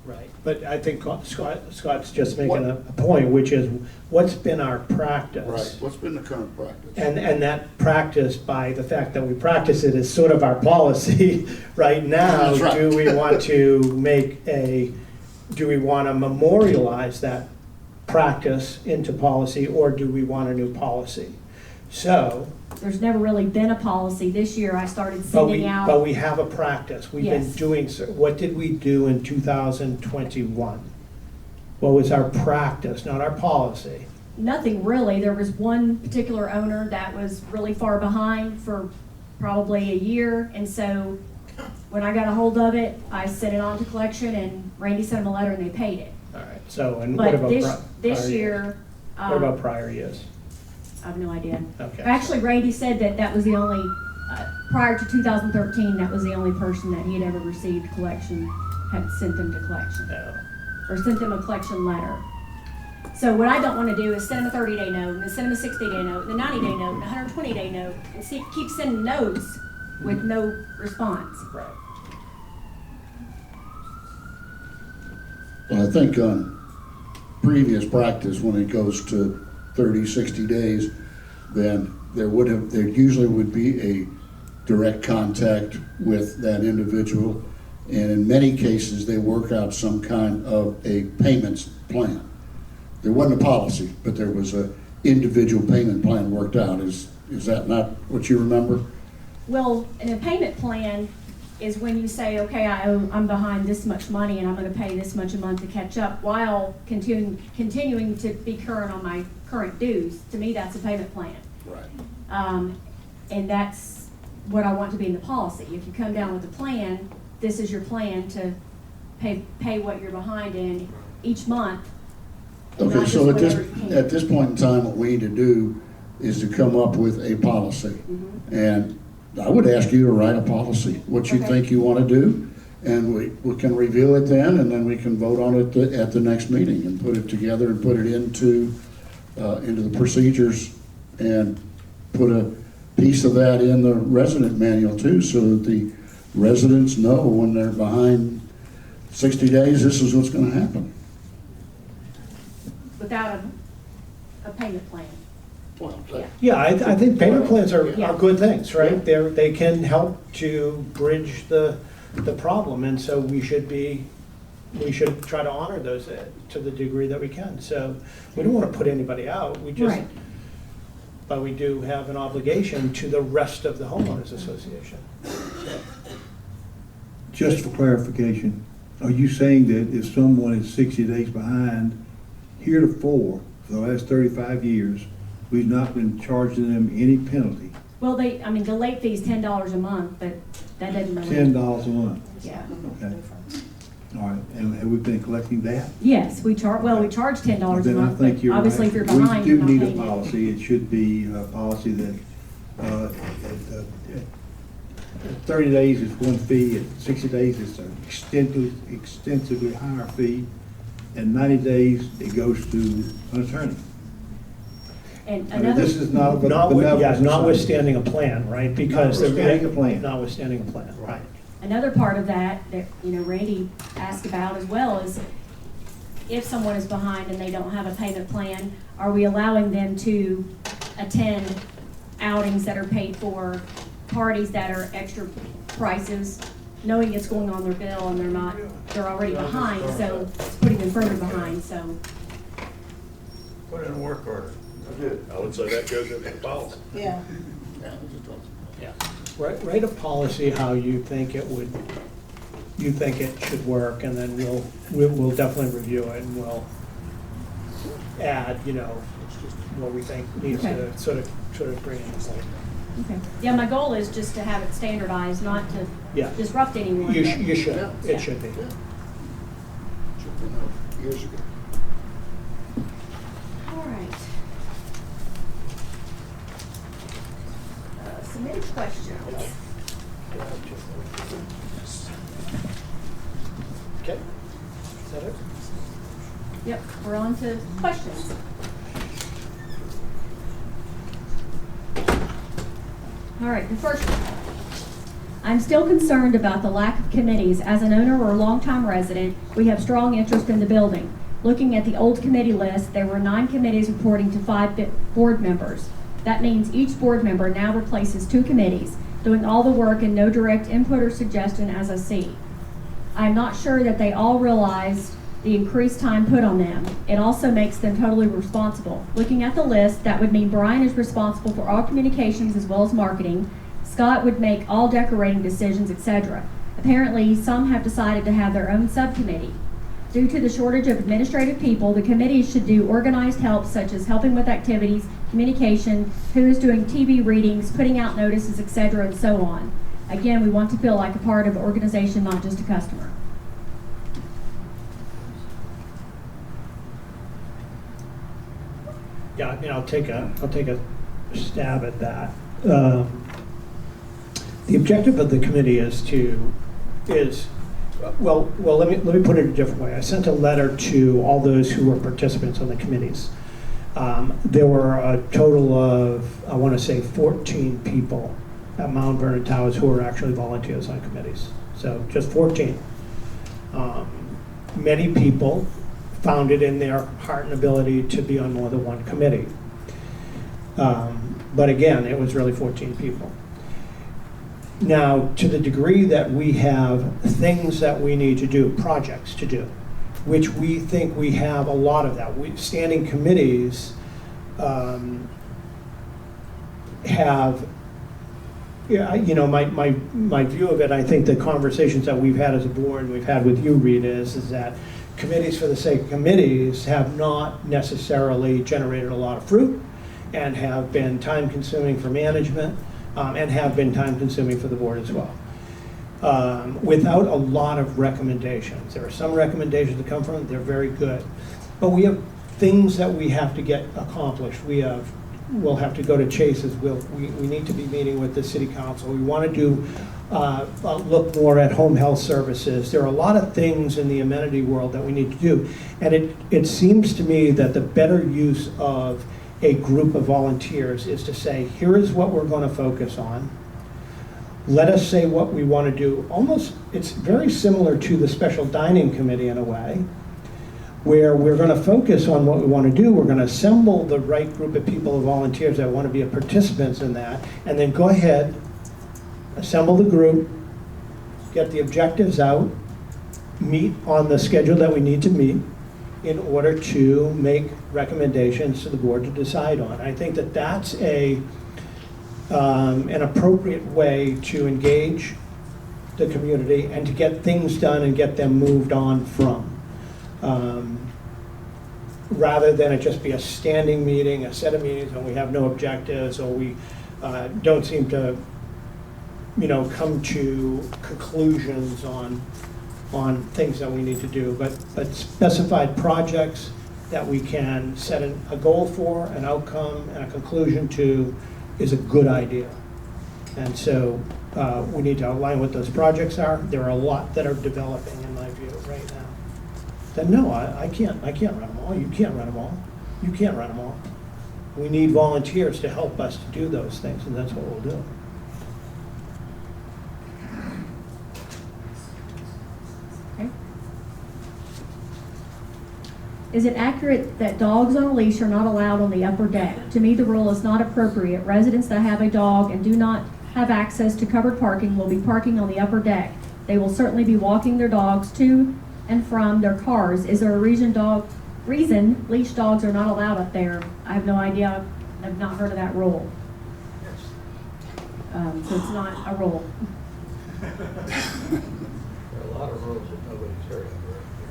[SPEAKER 1] Right, but I think Scott's just making a point, which is what's been our practice.
[SPEAKER 5] Right, what's been the current practice?
[SPEAKER 1] And that practice, by the fact that we practice it, is sort of our policy right now.
[SPEAKER 5] That's right.
[SPEAKER 1] Do we want to do we want to memorialize that practice into policy, or do we want a new policy? So,
[SPEAKER 4] There's never really been a policy. This year I started
[SPEAKER 1] but
[SPEAKER 4] sending out.
[SPEAKER 1] we have a practice. We've been
[SPEAKER 4] Yes.
[SPEAKER 1] doing, what did we do in 2021? What was our practice, not our policy?
[SPEAKER 4] Nothing really. There was one particular owner that was really far behind for probably a year, and so when I got a hold of it, I sent it on to collection, and Randy sent them a letter, and they paid it.
[SPEAKER 1] All right, so, and what
[SPEAKER 4] But
[SPEAKER 1] about?
[SPEAKER 4] this
[SPEAKER 1] prior
[SPEAKER 4] year,
[SPEAKER 1] What about prior years?
[SPEAKER 4] I have no idea.
[SPEAKER 1] Okay.
[SPEAKER 4] Actually, Randy said that was the only, prior to 2013, that was the only person that he had ever received collection, had sent them to collection,
[SPEAKER 1] No.
[SPEAKER 4] or sent them a collection letter. So what I don't want to do is send them a 30-day note, and then send them a 60-day note, and a 90-day note, and a 120-day note, and keep sending notes with no response.
[SPEAKER 1] Right.
[SPEAKER 5] Well, I think on previous practice, when it goes to 30, 60 days, then there usually would be a direct contact with that individual. And in many cases, they work out some kind of a payments plan. There wasn't a policy, but there was a individual payment plan worked out. Is that not what you remember?
[SPEAKER 4] Well, in a payment plan is when you say, okay, I'm behind this much money and I'm going to pay this much a month to catch up while continuing to be current on my current dues. To me, that's a payment plan.
[SPEAKER 5] Right.
[SPEAKER 4] And that's what I want to be in the policy. If you come down with a plan, this is your plan to pay what you're behind in each month.
[SPEAKER 5] Okay,
[SPEAKER 4] not
[SPEAKER 5] so at
[SPEAKER 4] just whatever you can.
[SPEAKER 5] this point in time, what we need to do is to come up with a policy. And I would ask you to write a policy, what you
[SPEAKER 4] Okay.
[SPEAKER 5] think you want to do, and we can review it then, and then we can vote on it at the next meeting and put it together and put it into the procedures, and put a piece of that in the resident manual too, so that the residents know when they're behind 60 days, this is what's going to happen.
[SPEAKER 4] Without a payment plan.
[SPEAKER 5] Well,
[SPEAKER 1] Yeah, I think payment plans are
[SPEAKER 4] Yeah.
[SPEAKER 1] good things, right? They can help to bridge the problem, and so we should try to honor those to the degree that we can. So we don't want to put anybody out,
[SPEAKER 4] Right.
[SPEAKER 1] but we do have an obligation to the rest of the homeowners association.
[SPEAKER 3] Just for clarification, are you saying that if someone is 60 days behind, heretofore, for the last 35 years, we've not been charging them any penalty?
[SPEAKER 4] Well, the late fee is $10 a month, but that doesn't really.
[SPEAKER 3] $10 a month,
[SPEAKER 4] Yeah.
[SPEAKER 3] okay. All right, and have we been collecting that?
[SPEAKER 4] Yes, we charge $10 a
[SPEAKER 3] Then I
[SPEAKER 4] month,
[SPEAKER 3] think
[SPEAKER 4] but
[SPEAKER 3] you're right.
[SPEAKER 4] obviously if you're behind,
[SPEAKER 3] We
[SPEAKER 4] you're
[SPEAKER 3] do
[SPEAKER 4] not
[SPEAKER 3] need a
[SPEAKER 4] paying it.
[SPEAKER 3] policy. It should be a policy that, at 30 days is one fee, at 60 days it's an extensively higher fee, and 90 days it goes to an attorney.
[SPEAKER 4] And
[SPEAKER 3] I mean, this is not a
[SPEAKER 1] Notwithstanding
[SPEAKER 3] benevolent society.
[SPEAKER 1] a plan, right? Because
[SPEAKER 3] Notwithstanding a plan.
[SPEAKER 1] Notwithstanding a plan, right.
[SPEAKER 4] Another part of that, Randy asked about as well, is if someone is behind and they don't have a payment plan, are we allowing them to attend outings that are paid for, parties that are extra prices, knowing it's going on their bill and they're already behind, so it's putting them further behind, so.
[SPEAKER 13] Put in a work order.
[SPEAKER 6] I would say that goes into the policy.
[SPEAKER 2] Yeah.
[SPEAKER 1] Yeah. Write a policy how you think it should work, and then we'll definitely review it, and we'll add, what we think needs to sort of bring in place.
[SPEAKER 4] Okay. Yeah, my goal is just to have it standardized, not to
[SPEAKER 1] Yeah.
[SPEAKER 4] disrupt anyone.
[SPEAKER 1] You
[SPEAKER 4] but-
[SPEAKER 1] should,
[SPEAKER 5] Yeah.
[SPEAKER 1] it should be.
[SPEAKER 5] Should be enough years ago.
[SPEAKER 4] All right. Submitted questions.
[SPEAKER 1] Okay. Is that it?
[SPEAKER 4] Yep, we're on to questions. All right, the first one. I'm still concerned about the lack of committees. As an owner or longtime resident, we have strong interest in the building. Looking at the old committee list, there were 9 committees reporting to 5 board members. That means each board member now replaces 2 committees, doing all the work and no direct input or suggestion as I see. I'm not sure that they all realized the increased time put on them. It also makes them totally responsible. Looking at the list, that would mean Brian is responsible for all communications as well as marketing. Scott would make all decorating decisions, etc. Apparently, some have decided to have their own subcommittee. Due to the shortage of administrative people, the committees should do organized help such as helping with activities, communication, who is doing TV readings, putting out notices, etc., and so on. Again, we want to feel like a part of the organization, not just a customer.
[SPEAKER 1] Yeah, I mean, I'll take a stab at that. The objective of the committee well, let me put it a different way. I sent a letter to all those who were participants on the committees. There were a total of, I want to say, 14 people at Mount Vernon Towers who were actually volunteers on committees. So just 14. Many people found it in their heart and ability to be on more than one committee. But again, it was really 14 people. Now, to the degree that we have things that we need to do, projects to do, which we think we have a lot of that. Standing committees have, my view of it, I think the conversations that we've had as a board, we've had with you, Rita, is that committees for the sake of committees have not necessarily generated a lot of fruit and have been time consuming for management and have been time consuming for the board as well. Without a lot of recommendations. There are some recommendations that come from it, they're very good. But we have things that we have to get accomplished. We'll have to go to Chase's, we need to be meeting with the city council. We want to do look more at home health services. There are a lot of things in the amenity world that we need to do. And it seems to me that the better use of a group of volunteers is to say, here is what we're going to focus on. Let us say what we want to do. Almost, it's very similar to the special dining committee in a way, where we're going to focus on what we want to do. We're going to assemble the right group of people, of volunteers that want to be participants in that, and then go ahead, assemble the group, get the objectives out, meet on the schedule that we need to meet in order to make recommendations to the board to decide on. I think that that's an appropriate way to engage the community and to get things done and get them moved on from. Rather than it just be a standing meeting, a set of meetings, and we have no objectives, or we don't seem to, come to conclusions on things that we need to do. But specified projects that we can set a goal for, an outcome, and a conclusion to is a good idea. And so we need to outline what those projects are. There are a lot that are developing in my view right now. Then no, I can't run them all. You can't run them all. You can't run them all. We need volunteers to help us to do those things, and that's what we'll do.
[SPEAKER 4] Is it accurate that dogs on a leash are not allowed on the upper deck? To me, the rule is not appropriate. Residents that have a dog and do not have access to covered parking will be parking on the upper deck. They will certainly be walking their dogs to and from their cars. Is there a reason leash dogs are not allowed up there? I have no idea. I've not heard of that rule. So it's not a rule.
[SPEAKER 13] There are a lot of rules that nobody's heard of.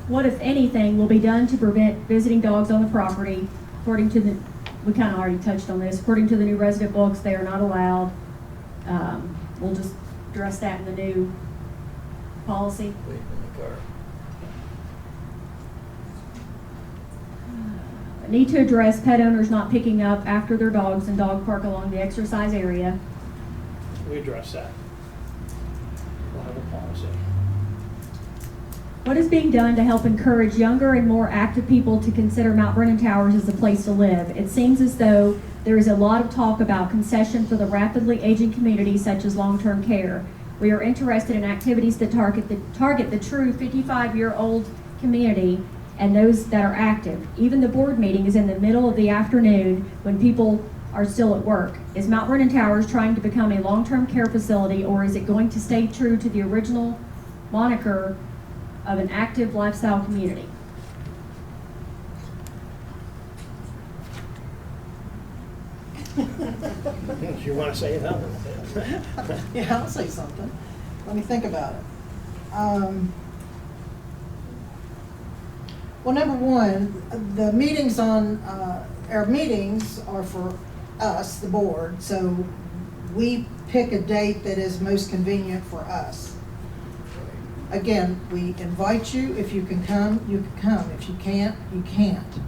[SPEAKER 4] What, if anything, will be done to prevent visiting dogs on the property? According to the, we kind of already touched on this, according to the new resident books, they are not allowed. We'll just address that in the new policy.
[SPEAKER 13] Leave them in the car.
[SPEAKER 4] Need to address pet owners not picking up after their dogs in dog park along the exercise area.
[SPEAKER 1] We address that. We'll have a policy.
[SPEAKER 4] What is being done to help encourage younger and more active people to consider Mount Vernon Towers as a place to live? It seems as though there is a lot of talk about concession for the rapidly aging community, such as long-term care. We are interested in activities that target the true 55-year-old community and those that are active. Even the board meeting is in the middle of the afternoon when people are still at work. Is Mount Vernon Towers trying to become a long-term care facility, or is it going to stay true to the original moniker of an active lifestyle community?
[SPEAKER 1] Do you want to say that?
[SPEAKER 2] Yeah, I'll say something. Let me think about it. Well, number one, the meetings our meetings are for us, the board, so we pick a date that is most convenient for us. Again, we invite you. If you can come, you can come. If you can't, you can't.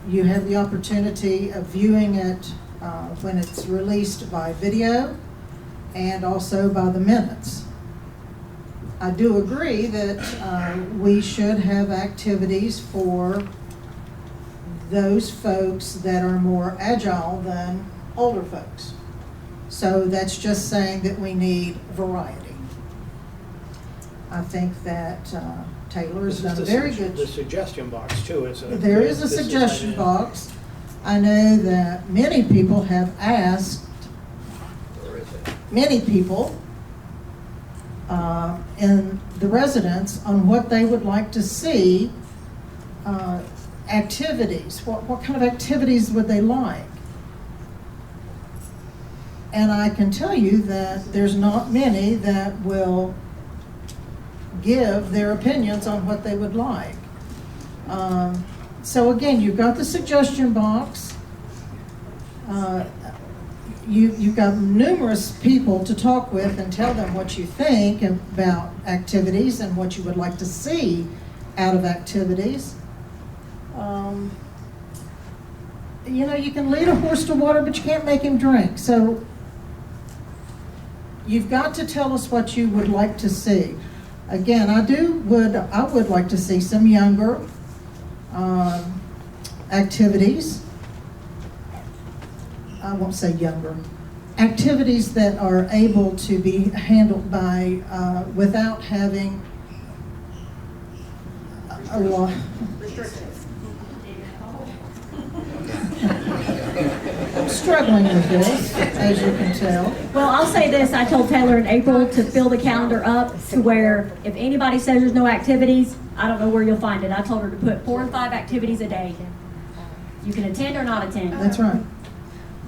[SPEAKER 2] You have the opportunity of viewing it when it's released by video and also by the minutes. I do agree that we should have activities for those folks that are more agile than older folks. So that's just saying that we need variety. I think that Taylor has done a very good.
[SPEAKER 1] The suggestion box too is.
[SPEAKER 2] There is a suggestion box. I know that many people have asked, many people and the residents on what they would like to see, activities. What kind of activities would they like? And I can tell you that there's not many that will give their opinions on what they would like. So again, you've got the suggestion box. You've got numerous people to talk with and tell them what you think about activities and what you would like to see out of activities. You know, you can lead a horse to water, but you can't make him drink. So you've got to tell us what you would like to see. Again, I would like to see some younger activities. I won't say younger. Activities that are able to be handled by, without having a lot. I'm struggling with this, as you can tell.
[SPEAKER 4] Well, I'll say this, I told Taylor in April to fill the calendar up to where if anybody says there's no activities, I don't know where you'll find it. I told her to put 4 and 5 activities a day. You can attend or not attend.
[SPEAKER 2] That's right.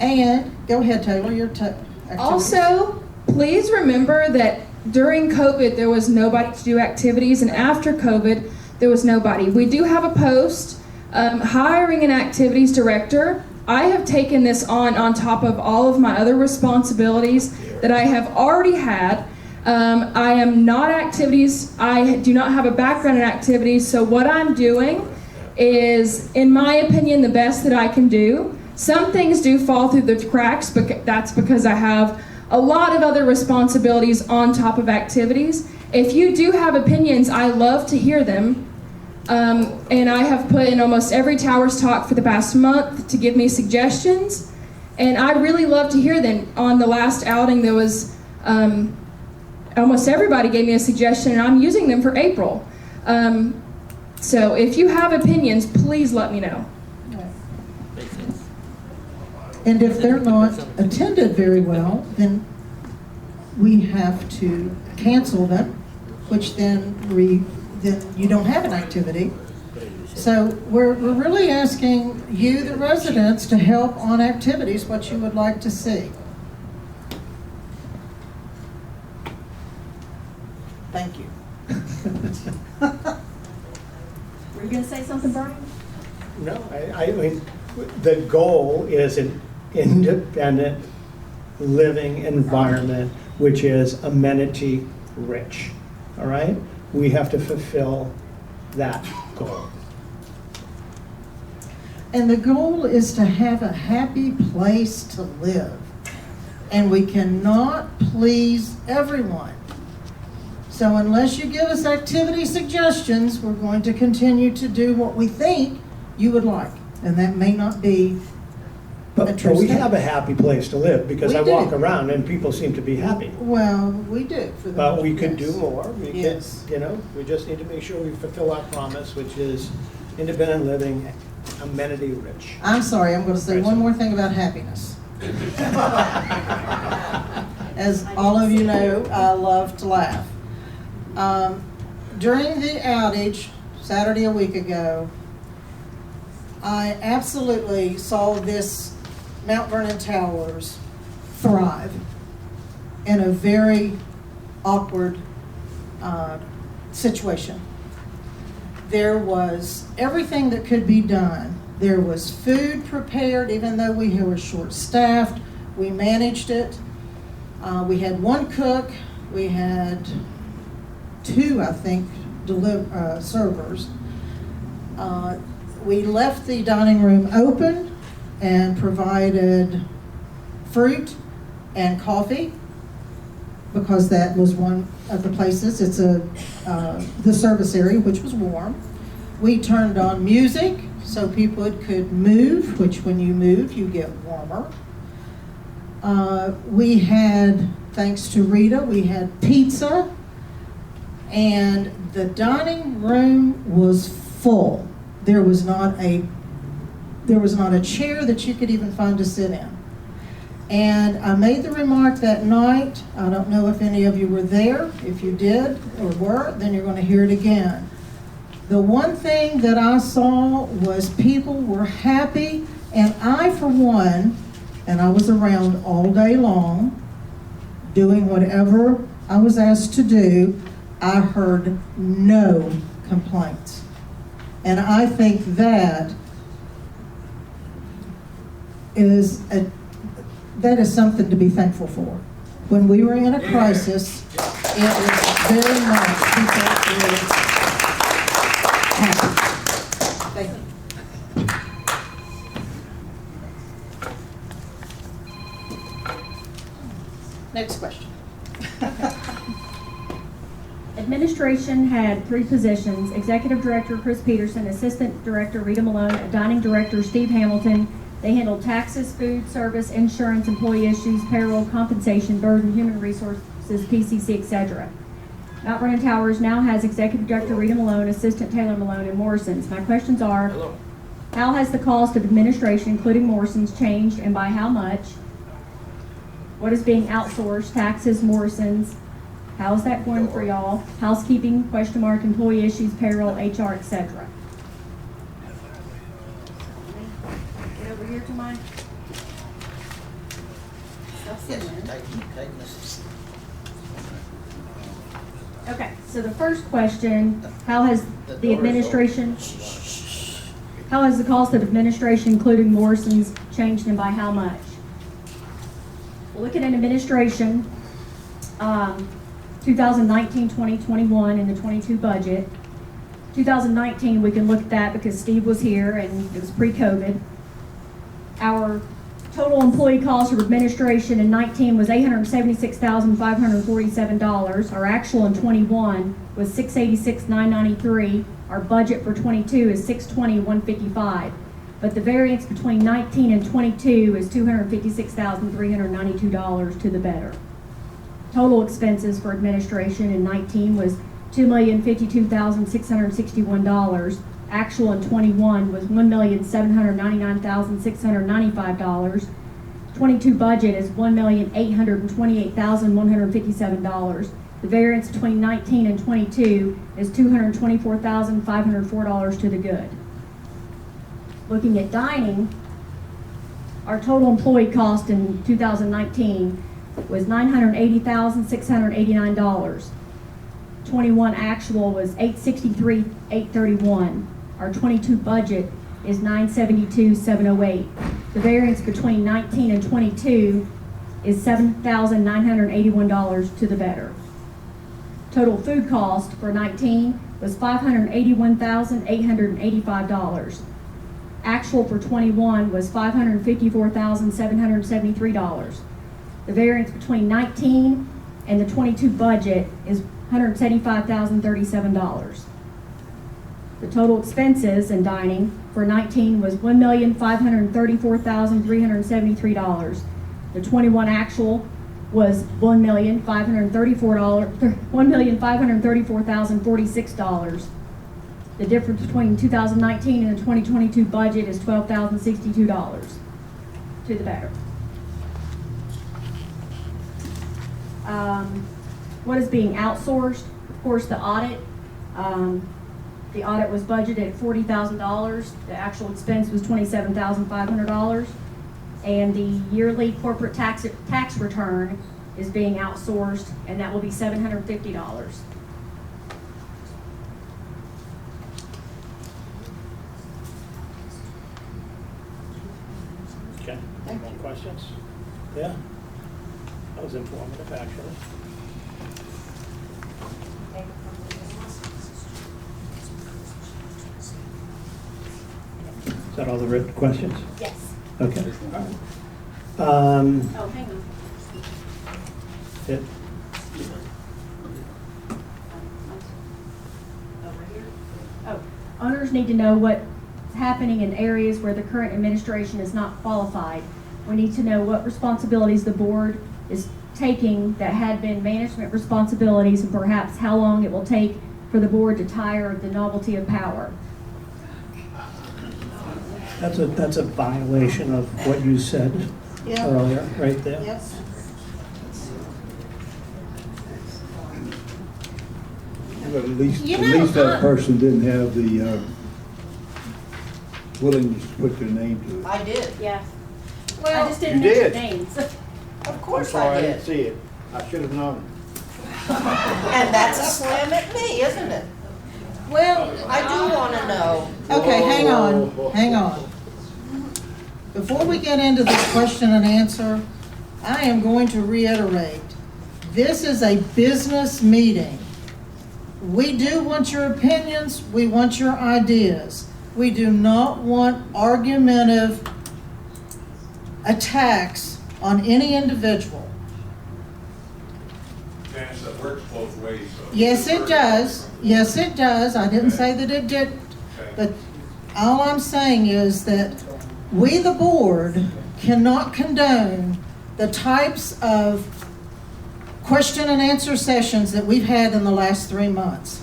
[SPEAKER 2] And, go ahead, Taylor, your activities.
[SPEAKER 14] Also, please remember that during COVID, there was nobody to do activities, and after COVID, there was nobody. We do have a post hiring an activities director. I have taken this on top of all of my other responsibilities that I have already had. I am not activities, I do not have a background in activities, so what I'm doing is, in my opinion, the best that I can do. Some things do fall through the cracks, but that's because I have a lot of other responsibilities on top of activities. If you do have opinions, I love to hear them. And I have put in almost every Towers Talk for the past month to give me suggestions, and I really love to hear them. On the last outing, there was almost everybody gave me a suggestion, and I'm using them for April. So if you have opinions, please let me know.
[SPEAKER 2] And if they're not attended very well, then we have to cancel them, which then you don't have an activity. So we're really asking you, the residents, to help on activities, what you would like to see. Thank you.
[SPEAKER 4] Were you gonna say something, Vernon?
[SPEAKER 1] No, I mean, the goal is an independent living environment which is amenity rich, all right? We have to fulfill that goal.
[SPEAKER 2] And the goal is to have a happy place to live. And we cannot please everyone. So unless you give us activity suggestions, we're going to continue to do what we think you would like. And that may not be a
[SPEAKER 1] But
[SPEAKER 2] true
[SPEAKER 1] we
[SPEAKER 2] statement.
[SPEAKER 1] have a happy place to live because
[SPEAKER 2] We
[SPEAKER 1] I walk
[SPEAKER 2] do.
[SPEAKER 1] around and people seem to be happy.
[SPEAKER 2] Well, we do. For the
[SPEAKER 1] But we
[SPEAKER 2] most-
[SPEAKER 1] could
[SPEAKER 2] yes.
[SPEAKER 1] do more. We could,
[SPEAKER 2] Yes.
[SPEAKER 1] we just need to make sure we fulfill our promise, which is independent living, amenity rich.
[SPEAKER 2] I'm sorry, I'm going to say one more thing about happiness. As all of you know, I love to laugh. During the outage, Saturday a week ago, I absolutely saw this Mount Vernon Towers thrive in a very awkward situation. There was everything that could be done. There was food prepared, even though we were short-staffed. We managed it. We had one cook. We had two, I think, servers. We left the dining room open and provided fruit and coffee because that was one of the places. It's the service area, which was warm. We turned on music so people could move, which when you move, you get warmer. We had, thanks to Rita, we had pizza, and the dining room was full. There was not a chair that you could even find to sit in. And I made the remark that night, I don't know if any of you were there. If you did or were, then you're going to hear it again. The one thing that I saw was people were happy, and I, for one, and I was around all day long, doing whatever I was asked to do, I heard no complaints. And I think that is something to be thankful for. When we were in a crisis, it was very much people were happy. Thank you. Next question.
[SPEAKER 4] Administration had 3 positions: Executive Director Chris Peterson, Assistant Director Rita Malone, Dining Director Steve Hamilton. They handled taxes, food service, insurance, employee issues, payroll, compensation, burden, human resources, PCC, etc. Mount Vernon Towers now has Executive Director Rita Malone, Assistant Taylor Malone, and Morrison's. My questions are, how has the cost of administration, including Morrison's, changed and by how much? What is being outsourced? Taxes, Morrison's. How is that going for y'all? Housekeeping, ? Employee issues, payroll, HR, etc. Get over here to mine. Okay, so the first question, how has the administration, how has the cost of administration, including Morrison's, changed and by how much? Well, looking at administration, 2019, 2021, and the 22 budget. 2019, we can look at that because Steve was here and it was pre-COVID. Our total employee cost of administration in 19 was $876,547. Our actual in 21 was $686,993. Our budget for 22 is $620,155. But the variance between 19 and 22 is $256,392 to the better. Total expenses for administration in 19 was $2,052,661. Actual in '21 was $1,799,695. '22 budget is $1,828,157. The variance between 19 and 22 is $224,504 to the good. Looking at dining, our total employee cost in 2019 was $980,689. '21 actual was $863,831. Our '22 budget is $972,708. The variance between 19 and 22 is $7,981 to the better. Total food cost for 19 was $581,885. Actual for 21 was $554,773. The variance between 19 and the 22 budget is $175,037. The total expenses in dining for 19 was $1,534,373. The 21 actual was $1,534,046. The difference between 2019 and the 2022 budget is $12,062 to the better. What is being outsourced? Of course, the audit. The audit was budgeted at $40,000. The actual expense was $27,500. And the yearly corporate tax return is being outsourced, and that will be $750.
[SPEAKER 1] Okay, any more questions? Yeah? That was informative, actually. Is that all the written questions?
[SPEAKER 4] Yes.
[SPEAKER 1] Okay.
[SPEAKER 4] Oh, hang on.
[SPEAKER 1] It,
[SPEAKER 4] Over here. Oh, owners need to know what's happening in areas where the current administration is not qualified. We need to know what responsibilities the board is taking that had been management responsibilities, and perhaps how long it will take for the board to tire of the novelty of power.
[SPEAKER 1] that's a violation of what you said
[SPEAKER 2] Yeah.
[SPEAKER 1] earlier, right there.
[SPEAKER 2] Yes.
[SPEAKER 3] But at least
[SPEAKER 2] You know,
[SPEAKER 3] that person didn't have the willingness to put their name to it.
[SPEAKER 10] I did.
[SPEAKER 4] Yeah.
[SPEAKER 2] Well,
[SPEAKER 4] I just didn't
[SPEAKER 3] you
[SPEAKER 4] mention
[SPEAKER 3] did.
[SPEAKER 4] names.
[SPEAKER 10] Of course
[SPEAKER 3] I'm sorry,
[SPEAKER 10] I
[SPEAKER 3] didn't
[SPEAKER 10] did.
[SPEAKER 3] see it. I should have known.
[SPEAKER 10] And that's a slam at me, isn't it?
[SPEAKER 2] well,
[SPEAKER 10] I do want to know.
[SPEAKER 2] okay, hang on. Before we get into this question and answer, I am going to reiterate, this is a business meeting. We do want your opinions, we want your ideas. We do not want argumentative attacks on any individual.
[SPEAKER 9] Janice, that works both ways, though.
[SPEAKER 2] Yes, it does. Yes, it does. I didn't say that it didn't. But all I'm saying is that we, the board, cannot condone the types of question and answer sessions that we've had in the last 3 months.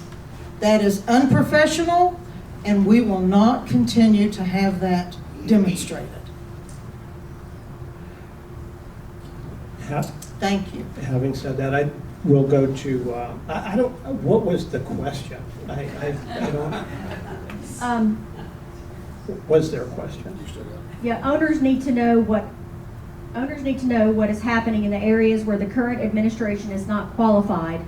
[SPEAKER 2] That is unprofessional, and we will not continue to have that demonstrated. Thank you.
[SPEAKER 1] Having said that, I will go to, I don't, what was the question? I don't, was there a question?
[SPEAKER 4] Yeah, owners need to know what is happening in the areas where the current administration is not qualified.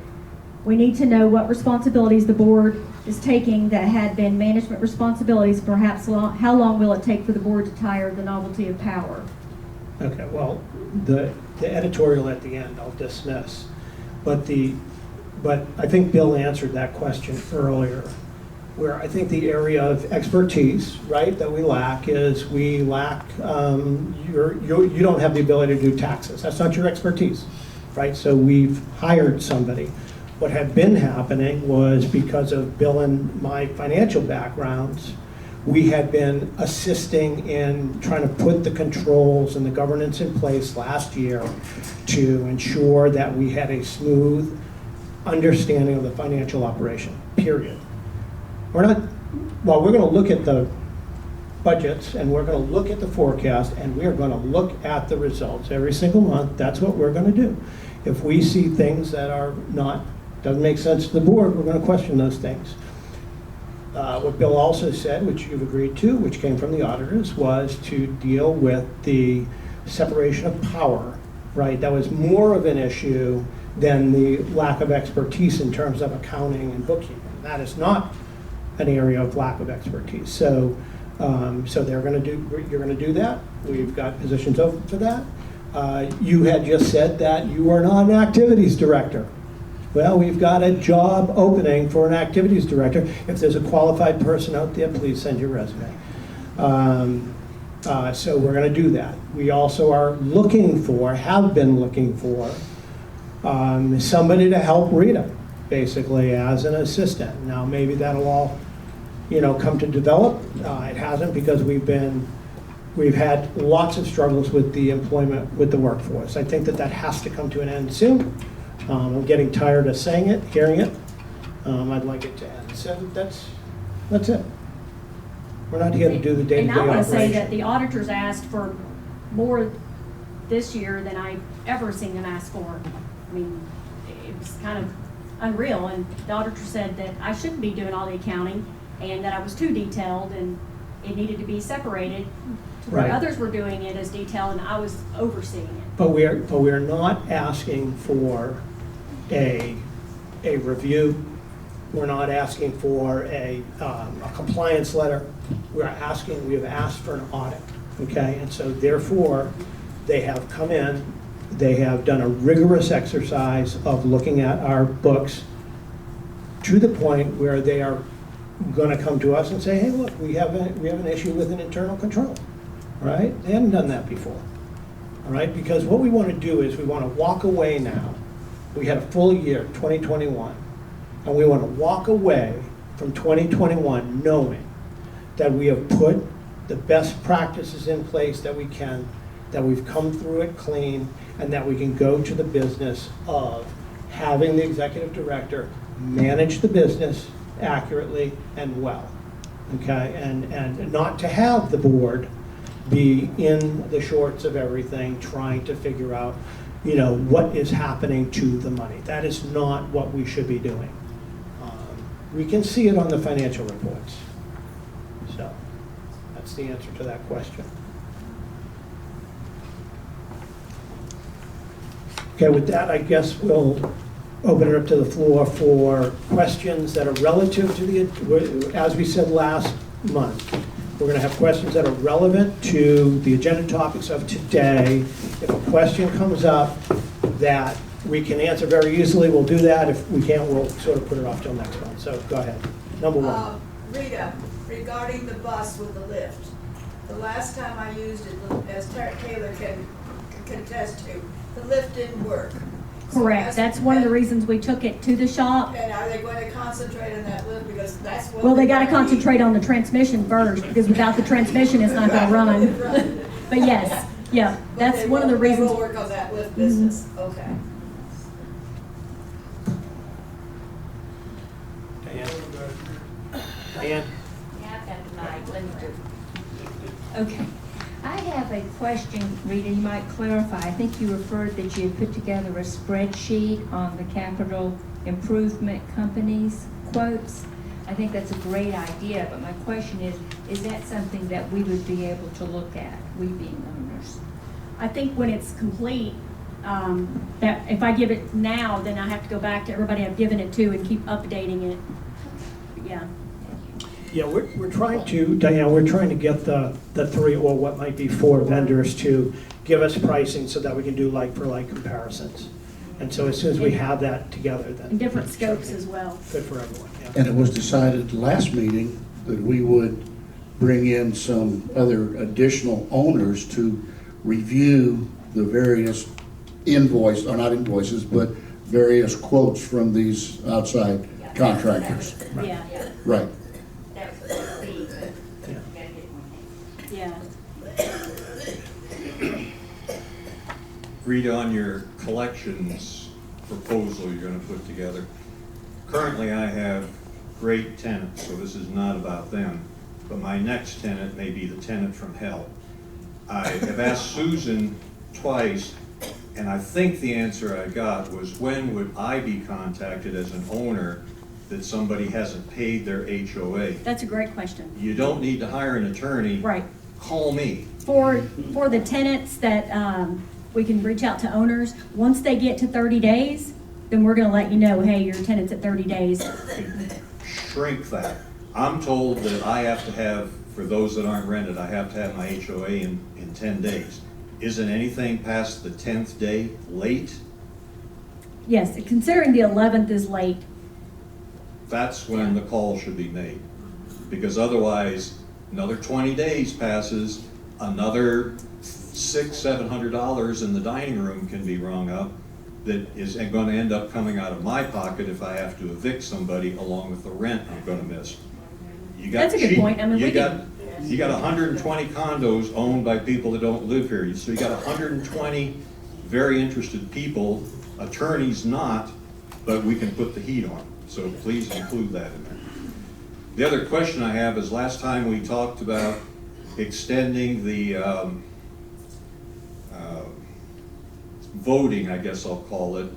[SPEAKER 4] We need to know what responsibilities the board is taking that had been management responsibilities. Perhaps how long will it take for the board to tire of the novelty of power?
[SPEAKER 1] Okay, well, the editorial at the end I'll dismiss. But I think Bill answered that question earlier, where I think the area of expertise, right, that we lack is you don't have the ability to do taxes. That's not your expertise, right? So we've hired somebody. What had been happening was, because of Bill and my financial backgrounds, we had been assisting in trying to put the controls and the governance in place last year to ensure that we had a smooth understanding of the financial operation, period. We're not, well, we're gonna look at the budgets, and we're gonna look at the forecast, and we're gonna look at the results every single month. That's what we're gonna do. If we see things that are not, doesn't make sense to the board, we're gonna question those things. What Bill also said, which you've agreed to, which came from the auditors, was to deal with the separation of power, right? That was more of an issue than the lack of expertise in terms of accounting and bookkeeping. That is not an area of lack of expertise. So, so you're going to do that. We've got positions open for that. You had just said that you are not an activities director. Well, we've got a job opening for an activities director. If there's a qualified person out there, please send your resume. So we're going to do that. We also are looking for, have been looking for, somebody to help Rita, basically, as an assistant. Now, maybe that'll all, come to develop. It hasn't, because we've had lots of struggles with the employment, with the workforce. I think that has to come to an end soon. I'm getting tired of saying it, hearing it. I'd like it to end. So that's it. We're not here to do the day-to-day
[SPEAKER 4] And I want to
[SPEAKER 1] operation.
[SPEAKER 4] say that the auditors asked for more this year than I've ever seen them ask for. I mean, it was kind of unreal, and the auditor said that I shouldn't be doing all the accounting, and that I was too detailed, and it needed to be separated to where
[SPEAKER 1] Right.
[SPEAKER 4] others were doing it as detailed, and I was overseeing it.
[SPEAKER 1] But we're not asking for a review. We're not asking for a compliance letter. We have asked for an audit, okay? And so therefore, they have come in, they have done a rigorous exercise of looking at our books to the point where they are gonna come to us and say, hey, look, we have an issue with an internal control, right? They hadn't done that before, all right? Because what we wanna do is we wanna walk away now. We had a full year, 2021, and we wanna walk away from 2021 knowing that we have put the best practices in place that we can, that we've come through it clean, and that we can go to the business of having the executive director manage the business accurately and well, okay? And not to have the board be in the shorts of everything, trying to figure out, what is happening to the money. That is not what we should be doing. We can see it on the financial reports. So that's the answer to that question. Okay, with that, I guess we'll open it up to the floor for questions that are relative to the, as we said last month, we're going to have questions that are relevant to the agenda topics of today. If a question comes up that we can answer very easily, we'll do that. If we can't, we'll sort of put it off till next month. So go ahead. Number one.
[SPEAKER 15] Rita, regarding the bus with the lift, the last time I used it, as Taylor can contest to, the lift didn't work.
[SPEAKER 4] Correct. That's one of the reasons we took it to the shop.
[SPEAKER 15] And are they going to concentrate on that lift, because that's what.
[SPEAKER 4] Well, they got to concentrate on the transmission first, because without the transmission, it's not going to run. But yes, yeah, that's one of the reasons.
[SPEAKER 15] They will work on that lift business, okay.
[SPEAKER 1] Diane?
[SPEAKER 11] Okay. I have a question, Rita, you might clarify. I think you referred that you had put together a spreadsheet on the capital improvement companies' quotes. I think that's a great idea, but my question is that something that we would be able to look at, we being owners?
[SPEAKER 4] I think when it's complete, that if I give it now, then I have to go back to everybody I've given it to and keep updating it. Yeah.
[SPEAKER 1] Yeah, we're trying to, Diane, we're trying to get the three, or what might be four vendors to give us pricing so that we can do like-for-like comparisons. And so as soon as we have that together, then.
[SPEAKER 4] And different scopes as well.
[SPEAKER 1] Good for everyone, yeah.
[SPEAKER 5] And it was decided last meeting that we would bring in some other additional owners to review the various or not invoices, but various quotes from these outside contractors.
[SPEAKER 4] Yeah.
[SPEAKER 5] Right.
[SPEAKER 4] Yeah.
[SPEAKER 16] Rita, on your collections proposal you're gonna put together. Currently, I have great tenants, so this is not about them, but my next tenant may be the tenant from hell. I have asked Susan twice, and I think the answer I got was, when would I be contacted as an owner that somebody hasn't paid their HOA?
[SPEAKER 4] That's a great question.
[SPEAKER 16] You don't need to hire an attorney.
[SPEAKER 4] Right.
[SPEAKER 16] Call me.
[SPEAKER 4] For the tenants that we can reach out to owners, once they get to 30 days, then we're gonna let you know, hey, your tenant's at 30 days.
[SPEAKER 16] Shrink that. I'm told that I have to have, for those that aren't rented, I have to have my HOA in 10 days. Isn't anything past the 10th day late?
[SPEAKER 4] Yes, considering the 11th is late.
[SPEAKER 16] That's when the call should be made. Because otherwise, another 20 days passes, another $600-700 in the dining room can be rung up that is going to end up coming out of my pocket if I have to evict somebody, along with the rent I'm going to miss.
[SPEAKER 4] That's a good point. I mean,
[SPEAKER 16] you got 120 condos owned by people that don't live here. So you got 120 very interested people, attorneys not, but we can put the heat on. So please include that in there. The other question I have is, last time we talked about extending the voting, I guess I'll call it,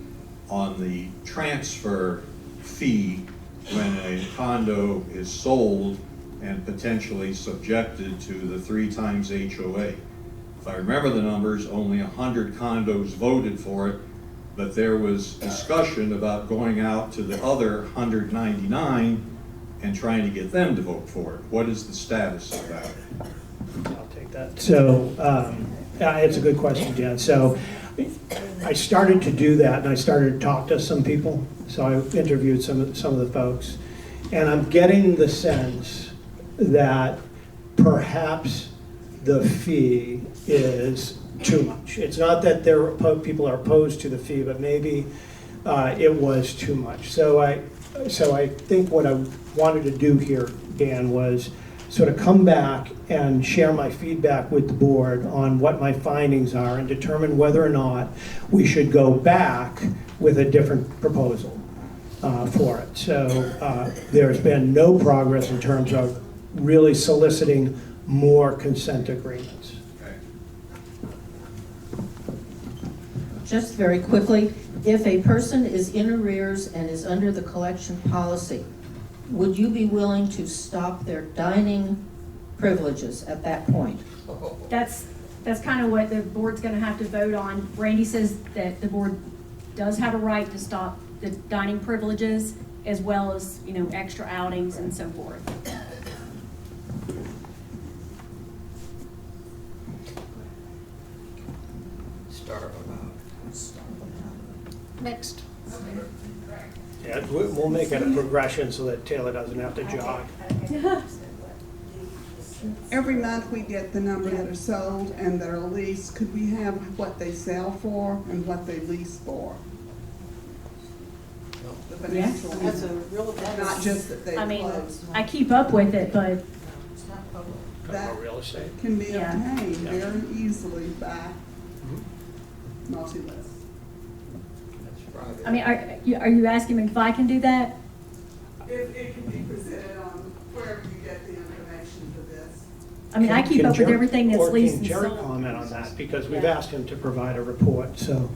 [SPEAKER 16] on the transfer fee when a condo is sold and potentially subjected to the 3 times HOA. If I remember the numbers, only 100 condos voted for it, but there was discussion about going out to the other 199 and trying to get them to vote for it. What is the status of that?
[SPEAKER 1] I'll take that. So, it's a good question, Dan. So, I started to do that, and I started to talk to some people. So I interviewed some of the folks, and I'm getting the sense that perhaps the fee is too much. It's not that people are opposed to the fee, but maybe it was too much. So I think what I wanted to do here, Dan, was sort of come back and share my feedback with the board on what my findings are and determine whether or not we should go back with a different proposal for it. So there's been no progress in terms of really soliciting more consent agreements.
[SPEAKER 10] Just very quickly, if a person is in arrears and is under the collection policy, would you be willing to stop their dining privileges at that point?
[SPEAKER 4] That's kind of what the board's gonna have to vote on. Randy says that the board does have a right to stop the dining privileges, as well as, extra outings and so forth.
[SPEAKER 2] Next.
[SPEAKER 1] Yeah, we'll make it a progression so that Taylor doesn't have to jog.
[SPEAKER 17] Every month we get the number that are sold and that are leased. Could we have what they sell for and what they lease for? The financial,
[SPEAKER 10] That's a real,
[SPEAKER 17] not just that they closed.
[SPEAKER 4] I keep up with it, but
[SPEAKER 17] That
[SPEAKER 1] real estate.
[SPEAKER 17] can be
[SPEAKER 4] Yeah.
[SPEAKER 17] obtained very easily by multi-list.
[SPEAKER 4] I mean, are you asking me if I can do that?
[SPEAKER 17] If it can be presented on wherever you get the information for this.
[SPEAKER 4] I mean, I keep up with
[SPEAKER 1] Jerry-
[SPEAKER 4] everything that's leased
[SPEAKER 1] Or
[SPEAKER 4] and
[SPEAKER 1] can Jerry
[SPEAKER 4] sold.
[SPEAKER 1] comment on that? Because we've
[SPEAKER 4] Yeah.
[SPEAKER 1] asked him to provide a report, so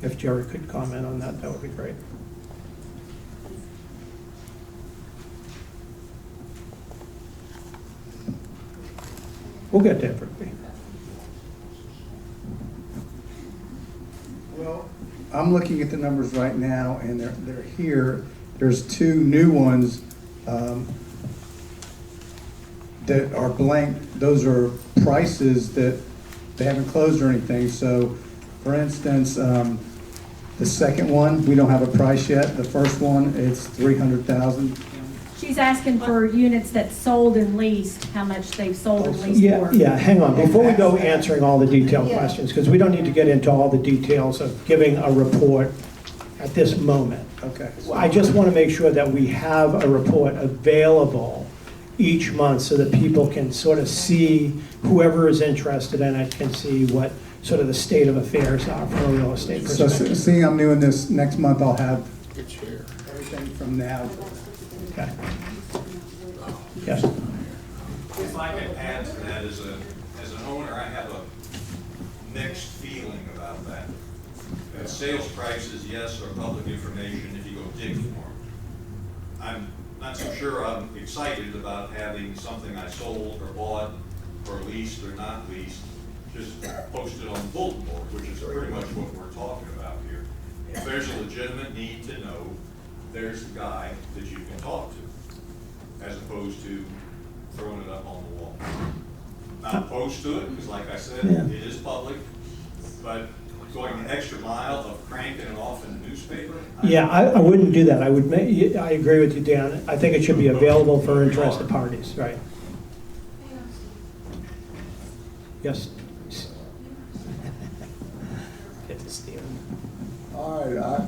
[SPEAKER 1] if Jerry could comment on that, that would be great. We'll get there, Brittany.
[SPEAKER 12] Well, I'm looking at the numbers right now, and they're here. There's 2 new ones that are blank. Those are prices that they haven't closed or anything. So, for instance, the second one, we don't have a price yet. The first one, it's $300,000.
[SPEAKER 4] She's asking for units that sold and leased, how much they've sold and leased for.
[SPEAKER 1] Yeah, hang on, before we go answering all the detailed questions, because we don't need to get into all the details of giving a report at this moment.
[SPEAKER 12] Okay.
[SPEAKER 1] I just want to make sure that we have a report available each month so that people can sort of see, whoever is interested in it can see what sort of the state of affairs are from a real estate
[SPEAKER 12] So
[SPEAKER 1] perspective.
[SPEAKER 12] seeing I'm doing this next month, I'll have
[SPEAKER 5] It's here.
[SPEAKER 12] everything from now.
[SPEAKER 1] Okay. Yes.
[SPEAKER 16] If I can add to that, as an owner, I have a mixed feeling about that. Sales prices, yes, are public information if you go dig for them. I'm not so sure I'm excited about having something I sold or bought or leased or not leased just posted on the bulletin board, which is pretty much what we're talking about here. If there's a legitimate need to know, there's the guy that you can talk to, as opposed to throwing it up on the wall. Not opposed to it, because like I said, it is public, but going the extra mile of cranking it off in the newspaper.
[SPEAKER 1] Yeah, I wouldn't do that. I agree with you, Dan. I think it should be available for interested parties, right? Yes. Get to Stephen.
[SPEAKER 18] All right,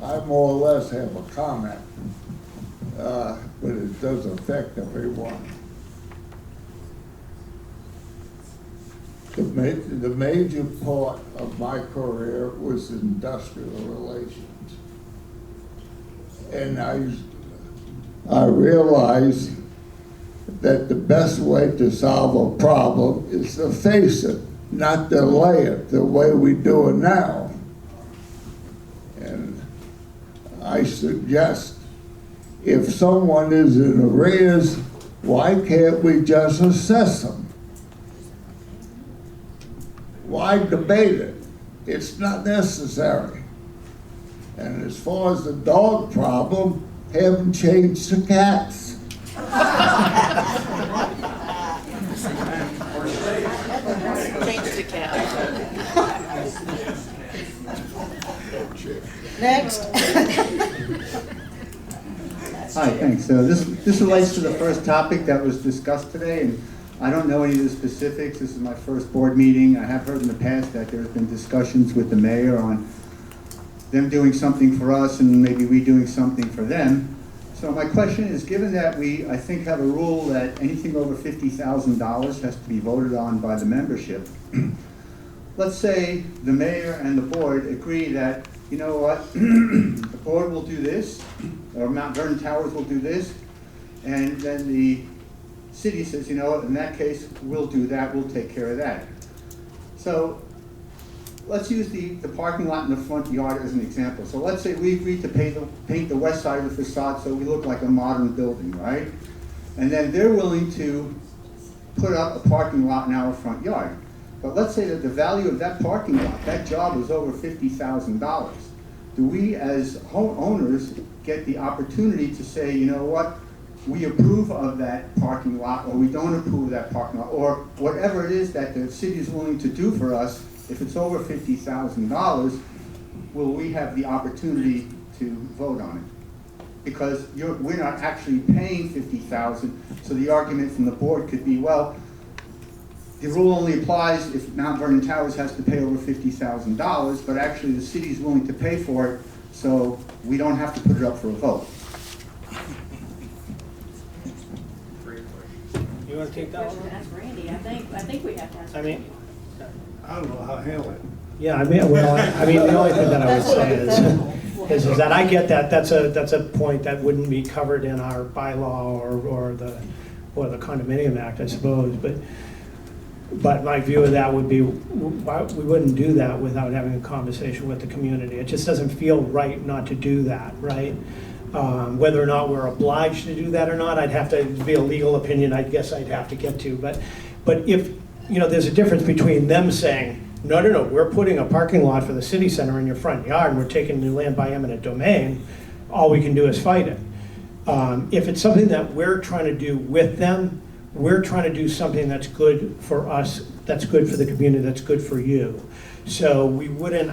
[SPEAKER 18] I more or less have a comment, but it does affect everyone. The major part of my career was industrial relations. And I realized that the best way to solve a problem is to face it, not delay it the way we do it now. And I suggest if someone is in arrears, why can't we just assess them? Why debate it? It's not necessary. And as far as the dog problem, haven't changed the cats.
[SPEAKER 10] Change the cat.
[SPEAKER 2] Next.
[SPEAKER 12] Hi, thanks. This relates to the first topic that was discussed today, and I don't know any of the specifics. This is my first board meeting. I have heard in the past that there's been discussions with the mayor on them doing something for us and maybe we doing something for them. So my question is, given that we, I think, have a rule that anything over $50,000 has to be voted on by the membership, let's say the mayor and the board agree that, you know what, the board will do this, or Mount Vernon Towers will do this, and then the city says, you know what, in that case, we'll do that, we'll take care of that. So let's use the parking lot in the front yard as an example. So let's say we agreed to paint the west side of the facade so we look like a modern building, right? And then they're willing to put up a parking lot in our front yard. But let's say that the value of that parking lot, that job is over $50,000. Do we as owners get the opportunity to say, you know what, we approve of that parking lot, or we don't approve of that parking lot, or whatever it is that the city is willing to do for us? If it's over $50,000, will we have the opportunity to vote on it? Because we're not actually paying $50,000, so the argument from the board could be, well, the rule only applies if Mount Vernon Towers has to pay over $50,000, but actually the city's willing to pay for it, so we don't have to put it up for a vote.
[SPEAKER 1] You want to take that one?
[SPEAKER 4] That's Randy. I think we have to ask.
[SPEAKER 1] I mean,
[SPEAKER 18] I don't know how to handle it.
[SPEAKER 1] yeah, the only thing that I would say is that I get that, that's a point that wouldn't be covered in our bylaw or the Condominium Act, I suppose, but my view of that would be, we wouldn't do that without having a conversation with the community. It just doesn't feel right not to do that, right? Whether or not we're obliged to do that or not, I'd have to be a legal opinion, I guess I'd have to get to, but if, there's a difference between them saying, no, we're putting a parking lot for the city center in your front yard and we're taking new land by eminent domain, all we can do is fight it. If it's something that we're trying to do with them, we're trying to do something that's good for us, that's good for the community, that's good for you. So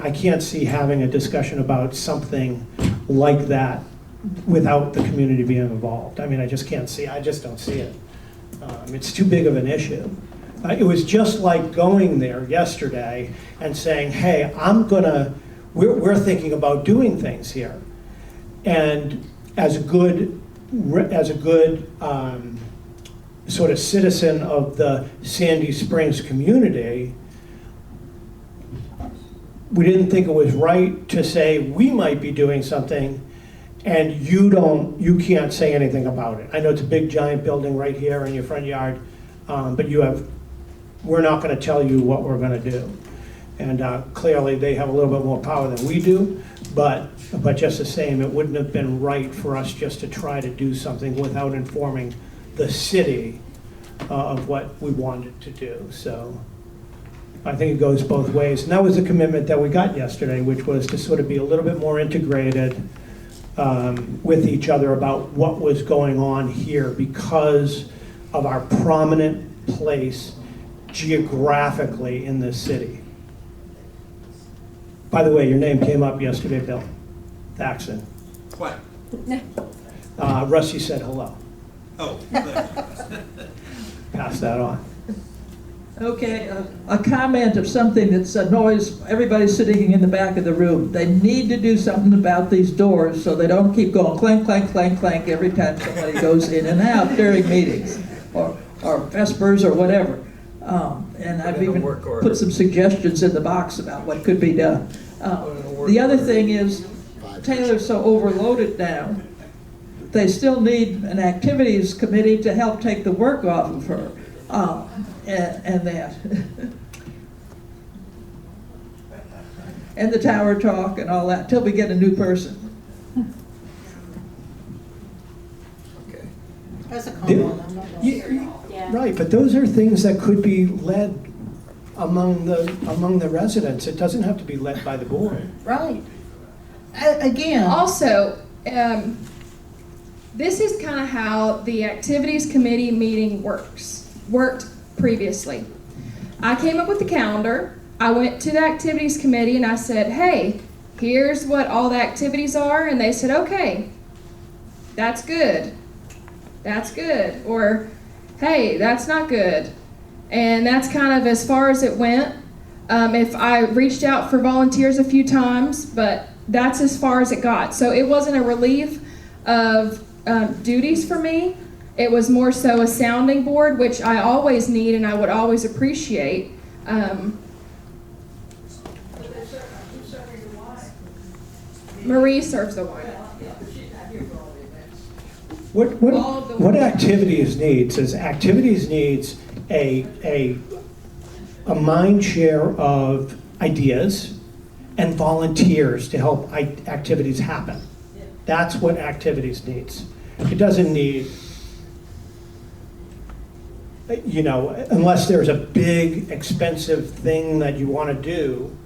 [SPEAKER 1] I can't see having a discussion about something like that without the community being involved. I just can't see, I just don't see it. It's too big of an issue. It was just like going there yesterday and saying, hey, we're thinking about doing things here. And as a good sort of citizen of the Sandy Springs community, we didn't think it was right to say we might be doing something and you can't say anything about it. I know it's a big giant building right here in your front yard, but we're not gonna tell you what we're gonna do. And clearly they have a little bit more power than we do, but just the same, it wouldn't have been right for us just to try to do something without informing the city of what we wanted to do. So I think it goes both ways. And that was the commitment that we got yesterday, which was to sort of be a little bit more integrated with each other about what was going on here because of our prominent place geographically in this city. By the way, your name came up yesterday, Bill Thaxton.
[SPEAKER 19] What?
[SPEAKER 1] Rusty said hello.
[SPEAKER 19] Oh.
[SPEAKER 1] Pass that on.
[SPEAKER 20] Okay, a comment of something that's annoys everybody sitting in the back of the room. They need to do something about these doors so they don't keep going clank, clank, clank, clank every time somebody goes in and out during meetings or vespers or whatever. And I've even put some suggestions in the box about what could be done. The other thing is Taylor's so overloaded now, they still need an activities committee to help take the work off of her. And that. And the tower talk and all that, till we get a new person.
[SPEAKER 19] Okay.
[SPEAKER 2] As a comment, I'm not going to.
[SPEAKER 1] Right, but those are things that could be led among the residents. It doesn't have to be led by the board.
[SPEAKER 2] Right. Again.
[SPEAKER 14] Also, this is kind of how the activities committee meeting worked previously. I came up with the calendar. I went to the activities committee and I said, hey, here's what all the activities are. And they said, okay, that's good. That's good. Or, hey, that's not good. And that's kind of as far as it went. If I reached out for volunteers a few times, but that's as far as it got. So it wasn't a relief of duties for me. It was more so a sounding board, which I always need and I would always appreciate. Marie serves the wine.
[SPEAKER 1] What activities needs is activities needs a mind share of ideas and volunteers to help activities happen. That's what activities needs. It doesn't need, you know, unless there's a big expensive thing that you want to do,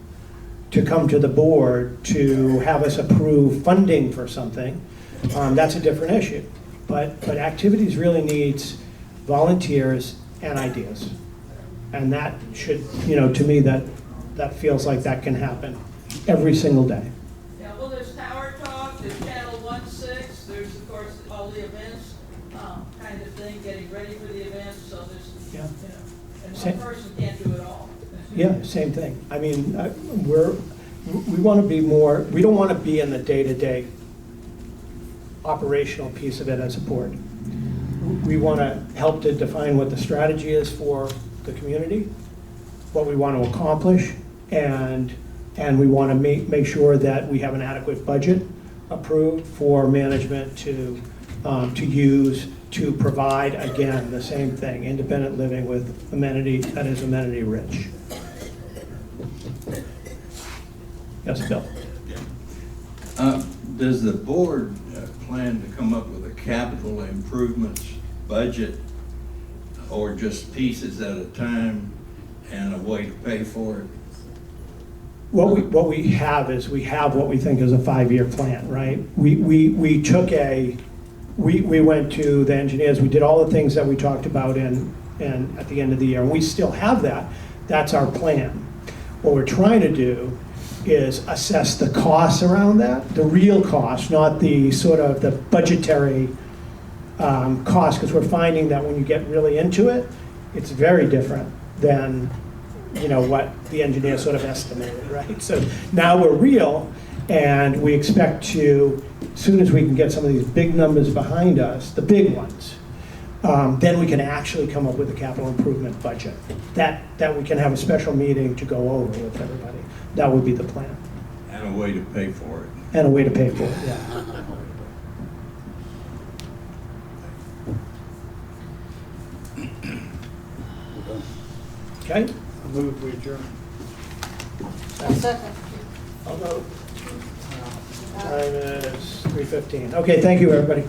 [SPEAKER 1] to come to the board to have us approve funding for something, that's a different issue. But activities really needs volunteers and ideas. And that should, you know, to me, that feels like that can happen every single day.
[SPEAKER 20] Yeah, well, there's Tower Talk, there's Channel 16, there's, of course, all the events kind of thing, getting ready for the events, so there's, you know, and one person can't do it all.
[SPEAKER 1] Yeah, same thing. I mean, we want to be more, we don't want to be in the day-to-day operational piece of it as a board. We want to help to define what the strategy is for the community, what we want to accomplish, and we want to make sure that we have an adequate budget approved for management to use to provide, again, the same thing, independent living with amenity that is amenity rich. Yes, Bill.
[SPEAKER 21] Does the board plan to come up with a capital improvements budget, or just pieces at a time and a way to pay for it?
[SPEAKER 1] What we have is we have what we think is a 5-year plan, right? We took we went to the engineers, we did all the things that we talked about in at the end of the year, and we still have that. That's our plan. What we're trying to do is assess the costs around that, the real cost, not the sort of the budgetary cost, because we're finding that when you get really into it, it's very different than, you know, what the engineer sort of estimated, right? So now we're real, and we expect to, as soon as we can get some of these big numbers behind us, the big ones, then we can actually come up with a capital improvement budget that we can have a special meeting to go over with everybody. that would be the plan.
[SPEAKER 21] And a way to pay for it.
[SPEAKER 1] And a way to pay for it, yeah. Okay?
[SPEAKER 13] I move we adjourn.
[SPEAKER 2] Second.
[SPEAKER 1] I'll vote. Time is 3:15. Okay, thank you, everybody.